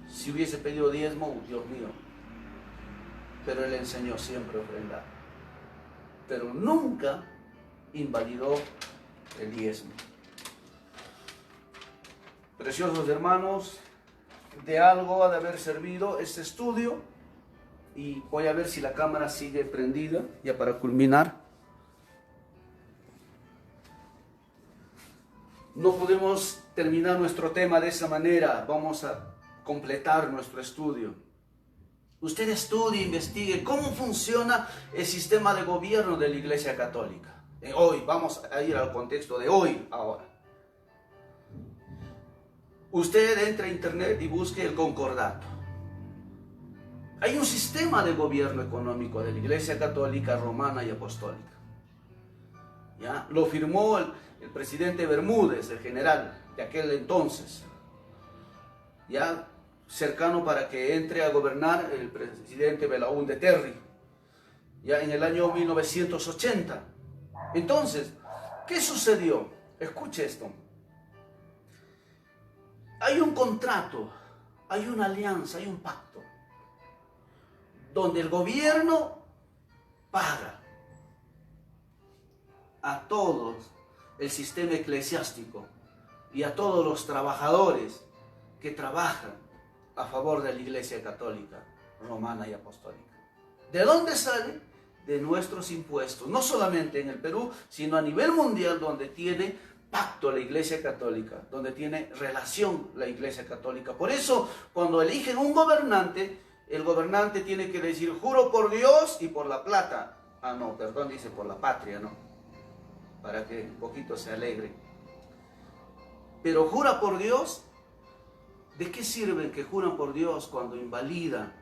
si hubiese pedido diezmo, Dios mío, pero él enseñó siempre a ofrendar. Pero nunca invalidó el diezmo. Preciosos hermanos, de algo ha de haber servido este estudio, y voy a ver si la cámara sigue prendida ya para culminar. No podemos terminar nuestro tema de esa manera. Vamos a completar nuestro estudio. Usted estudie, investigue cómo funciona el sistema de gobierno de la Iglesia Católica. Hoy, vamos a ir al contexto de hoy, ahora. Usted entre a internet y busque el concordato. Hay un sistema de gobierno económico de la Iglesia Católica Romana y Apostólica. ¿Ya? Lo firmó el presidente Bermúdez, el general de aquel entonces, ya cercano para que entre a gobernar el presidente Belaúnde Terry, ya en el año 1980. Entonces, ¿qué sucedió? Escuche esto. Hay un contrato, hay una alianza, hay un pacto, donde el gobierno paga a todos el sistema eclesiástico y a todos los trabajadores que trabajan a favor de la Iglesia Católica Romana y Apostólica. ¿De dónde sale? De nuestros impuestos, no solamente en el Perú, sino a nivel mundial, donde tiene pacto la Iglesia Católica, donde tiene relación la Iglesia Católica. Por eso, cuando eligen un gobernante, el gobernante tiene que decir: juro por Dios y por la plata. Ah, no, perdón, dice por la patria, ¿no? Para que un poquito se alegre. Pero jura por Dios. ¿De qué sirve que juran por Dios cuando invalidan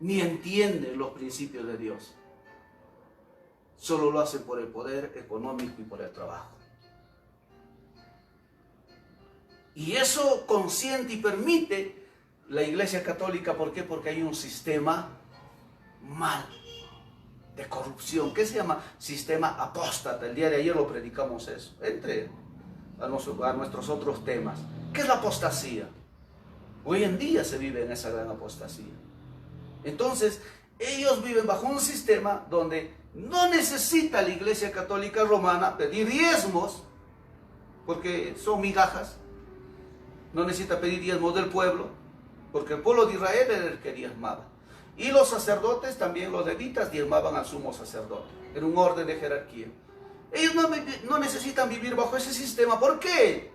ni entienden los principios de Dios? Solo lo hacen por el poder económico y por el trabajo. Y eso consiente y permite la Iglesia Católica. ¿Por qué? Porque hay un sistema mal de corrupción, que se llama sistema apóstata. El día de ayer lo predicamos eso, entre a nuestros otros temas. ¿Qué es la apostasía? Hoy en día se vive en esa gran apostasía. Entonces, ellos viven bajo un sistema donde no necesita la Iglesia Católica Romana pedir diezmos, porque son migajas. No necesita pedir diezmos del pueblo, porque el pueblo de Israel era el que diezmaba. Y los sacerdotes, también los levitas, diezmaban al sumo sacerdote. Era un orden de jerarquía. Ellos no necesitan vivir bajo ese sistema. ¿Por qué?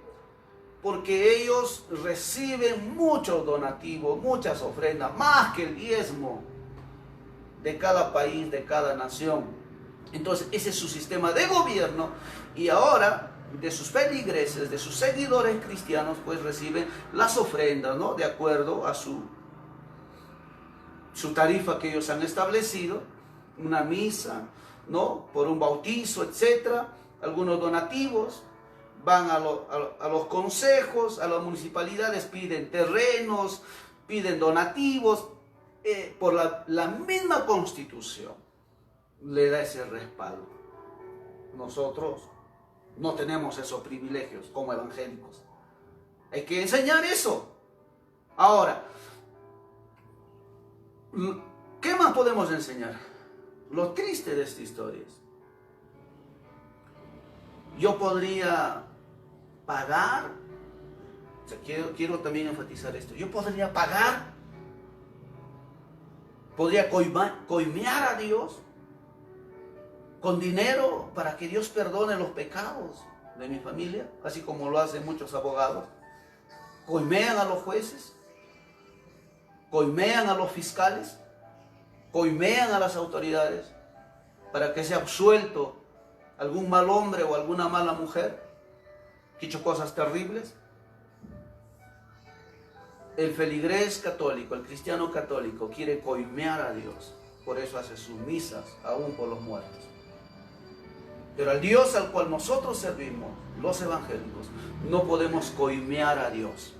Porque ellos reciben muchos donativos, muchas ofrendas, más que el diezmo de cada país, de cada nación. Entonces, ese es su sistema de gobierno. Y ahora, de sus feligreses, de sus seguidores cristianos, pues reciben las ofrendas, ¿no? De acuerdo a su tarifa que ellos han establecido, una misa, ¿no? Por un bautizo, etcétera, algunos donativos. Van a los consejos, a las municipalidades, piden terrenos, piden donativos, por la misma Constitución le da ese respaldo. Nosotros no tenemos esos privilegios como evangélicos. Hay que enseñar eso. Ahora, ¿qué más podemos enseñar? lo triste de esta historia es, yo podría pagar, o sea, quiero también enfatizar esto, yo podría pagar, podría coimear a Dios con dinero para que Dios perdone los pecados de mi familia, así como lo hacen muchos abogados. Coimean a los jueces, coimean a los fiscales, coimean a las autoridades para que sea absuelto algún mal hombre o alguna mala mujer que ha hecho cosas terribles. El feligrés católico, el cristiano católico quiere coimear a Dios, por eso hace sus misas aún por los muertos. Pero al Dios al cual nosotros servimos, los evangélicos, no podemos coimear a Dios.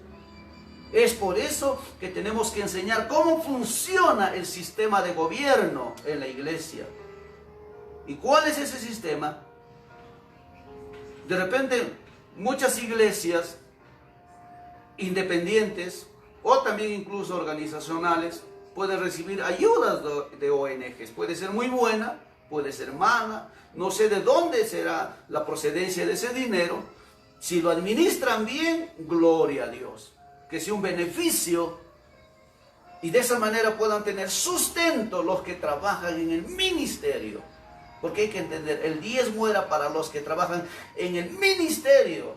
Es por eso que tenemos que enseñar cómo funciona el sistema de gobierno en la iglesia. ¿Y cuál es ese sistema? De repente, muchas iglesias independientes o también incluso organizacionales pueden recibir ayudas de ONGs. Puede ser muy buena, puede ser mala, no sé de dónde será la procedencia de ese dinero. Si lo administran bien, gloria a Dios. Que sea un beneficio y de esa manera puedan tener sustento los que trabajan en el ministerio. Porque hay que entender, el diezmo era para los que trabajan en el ministerio,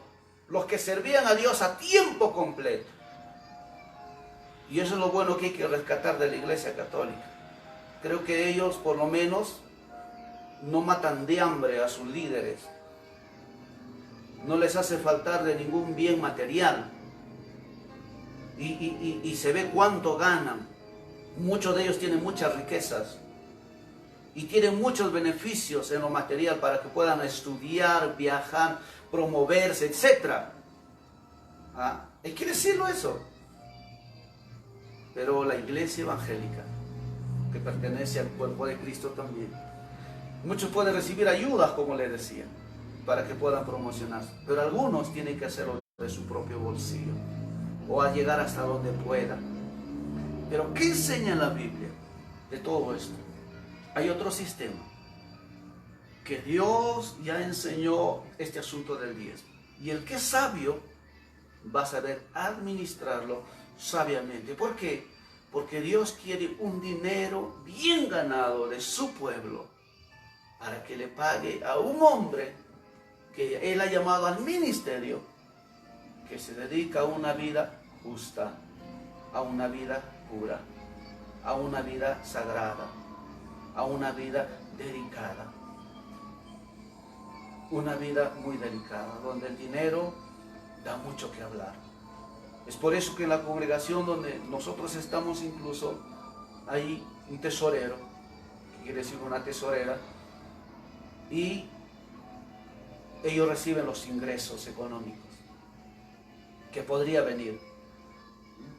los que servían a Dios a tiempo completo. Y eso es lo bueno que hay que rescatar de la Iglesia Católica. Creo que ellos por lo menos no matan de hambre a sus líderes. No les hace faltar de ningún bien material. Y se ve cuánto ganan. Muchos de ellos tienen muchas riquezas. Y tienen muchos beneficios en lo material para que puedan estudiar, viajar, promoverse, etc. ¿Ah? Hay que decirlo eso. Pero la iglesia evangélica, que pertenece al cuerpo de Cristo también, muchos pueden recibir ayudas, como les decía, para que puedan promocionarse. Pero algunos tienen que hacerlo de su propio bolsillo o a llegar hasta donde puedan. Pero ¿qué enseña la Biblia de todo esto? Hay otro sistema que Dios ya enseñó este asunto del diezmo. Y el que es sabio va a saber administrarlo sabiamente. ¿Por qué? Porque Dios quiere un dinero bien ganado de su pueblo para que le pague a un hombre que Él ha llamado al ministerio, que se dedica a una vida justa, a una vida pura, a una vida sagrada, a una vida dedicada. Una vida muy delicada, donde el dinero da mucho que hablar. Es por eso que en la congregación donde nosotros estamos incluso hay un tesorero, que quiere decir una tesorera, y ellos reciben los ingresos económicos que podría venir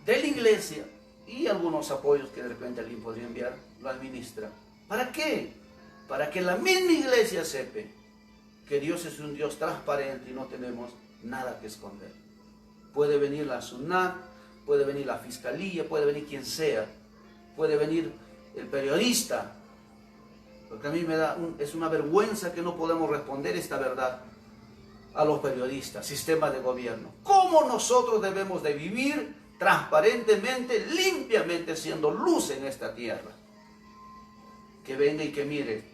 de la iglesia y algunos apoyos que de repente alguien podría enviar, lo administra. ¿Para qué? Para que la misma iglesia sepa que Dios es un Dios transparente y no tenemos nada que esconder. Puede venir la SUNAT, puede venir la fiscalía, puede venir quien sea, puede venir el periodista, porque a mí es una vergüenza que no podemos responder esta verdad a los periodistas, sistema de gobierno. ¿Cómo nosotros debemos de vivir transparentemente, limpiamente, siendo luz en esta tierra? Que venga y que mire.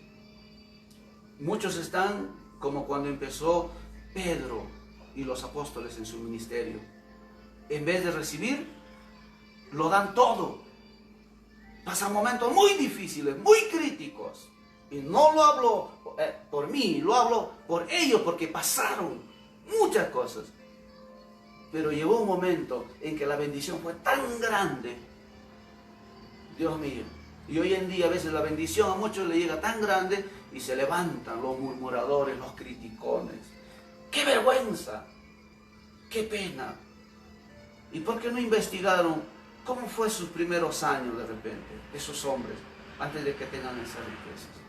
Muchos están como cuando empezó Pedro y los apóstoles en su ministerio. En vez de recibir, lo dan todo. Pasan momentos muy difíciles, muy críticos. Y no lo hablo por mí, lo hablo por ellos, porque pasaron muchas cosas. Pero llegó un momento en que la bendición fue tan grande. Dios mío. Y hoy en día a veces la bendición a muchos le llega tan grande y se levantan los murmuradores, los criticones. ¡Qué vergüenza! ¡Qué pena! ¿Y por qué no investigaron cómo fue sus primeros años de repente, esos hombres, antes de que tengan esas riquezas?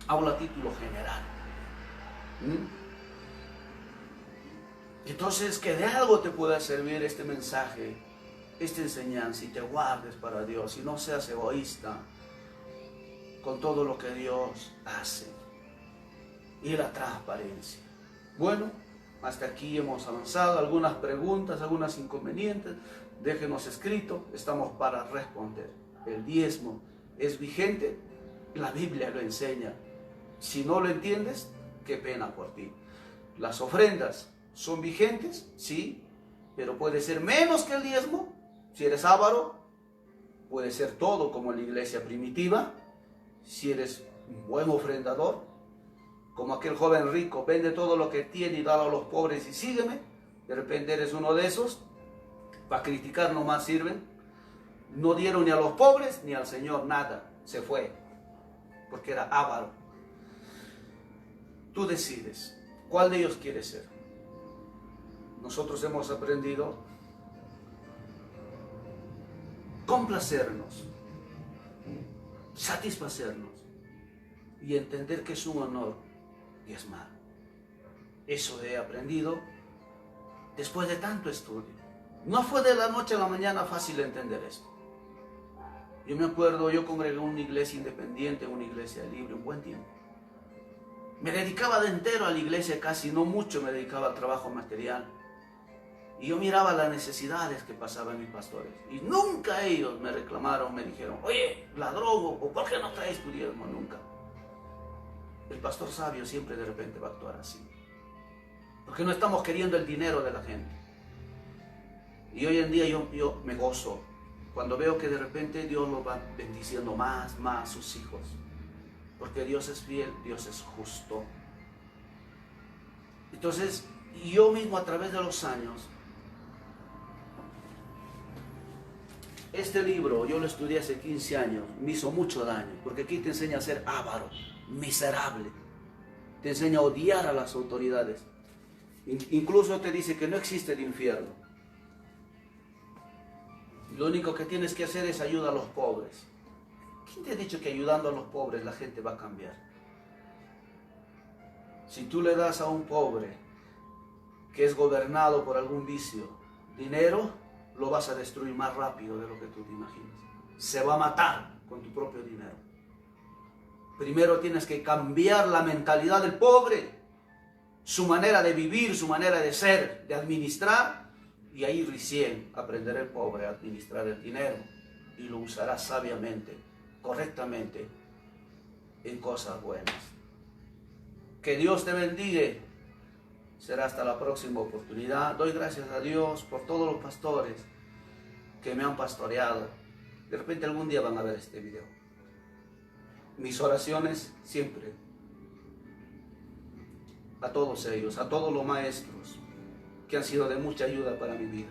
Hablo a título general. Entonces, que de algo te pueda servir este mensaje, esta enseñanza, y te guardes para Dios y no seas egoísta. con todo lo que Dios hace y la transparencia. Bueno, hasta aquí hemos avanzado. Algunas preguntas, algunos inconvenientes, déjenos escrito, estamos para responder. El diezmo es vigente, la Biblia lo enseña. Si no lo entiendes, qué pena por ti. Las ofrendas son vigentes, sí, pero puede ser menos que el diezmo. Si eres avaro, puede ser todo como en la iglesia primitiva. Si eres un buen ofrendador, como aquel joven rico, vende todo lo que tiene y dalo a los pobres y sígueme. De repente eres uno de esos. Para criticar nomás sirven. No dieron ni a los pobres ni al Señor nada. Se fue, porque era avaro. Tú decides cuál de ellos quieres ser. Nosotros hemos aprendido complacernos, satisfacernos y entender que es un honor diezmar. Eso he aprendido después de tanto estudio. No fue de la noche a la mañana fácil entender esto. Yo me acuerdo, yo congregué en una iglesia independiente, una iglesia libre, un buen tiempo. Me dedicaba de entero a la iglesia, casi no mucho me dedicaba al trabajo material. Y yo miraba las necesidades que pasaban mis pastores. Y nunca ellos me reclamaron, me dijeron, oye, ladrón, o ¿por qué no traes tu diezmo? Nunca. El pastor sabio siempre de repente va a actuar así. Porque no estamos queriendo el dinero de la gente. Y hoy en día yo me gozo cuando veo que de repente Dios lo va bendiciendo más a sus hijos. Porque Dios es fiel, Dios es justo. Entonces, yo mismo a través de los años, este libro, yo lo estudié hace 15 años, me hizo mucho daño, porque aquí te enseña a ser avaro, miserable. Te enseña a odiar a las autoridades. Incluso te dice que no existe el infierno. Lo único que tienes que hacer es ayudar a los pobres. ¿Quién te ha dicho que ayudando a los pobres la gente va a cambiar? Si tú le das a un pobre que es gobernado por algún vicio dinero, lo vas a destruir más rápido de lo que tú te imaginas. Se va a matar con tu propio dinero. Primero tienes que cambiar la mentalidad del pobre, su manera de vivir, su manera de ser, de administrar, y ahí recién aprenderá el pobre a administrar el dinero y lo usará sabiamente, correctamente, en cosas buenas. Que Dios te bendiga. Será hasta la próxima oportunidad. Doy gracias a Dios por todos los pastores que me han pastoreado. De repente algún día van a ver este video. Mis oraciones siempre a todos ellos, a todos los maestros que han sido de mucha ayuda para mi vida.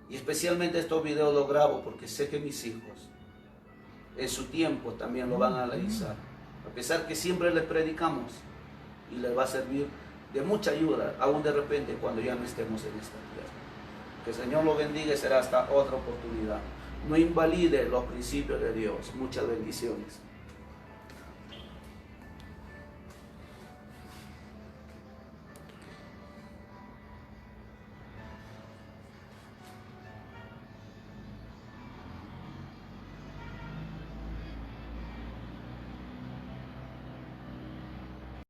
Y especialmente estos videos los grabo porque sé que mis hijos en su tiempo también lo van a analizar. A pesar que siempre les predicamos y les va a servir de mucha ayuda, aún de repente cuando ya no estemos en esta tierra. Que el Señor lo bendiga y será hasta otra oportunidad. No invalide los principios de Dios. Muchas bendiciones.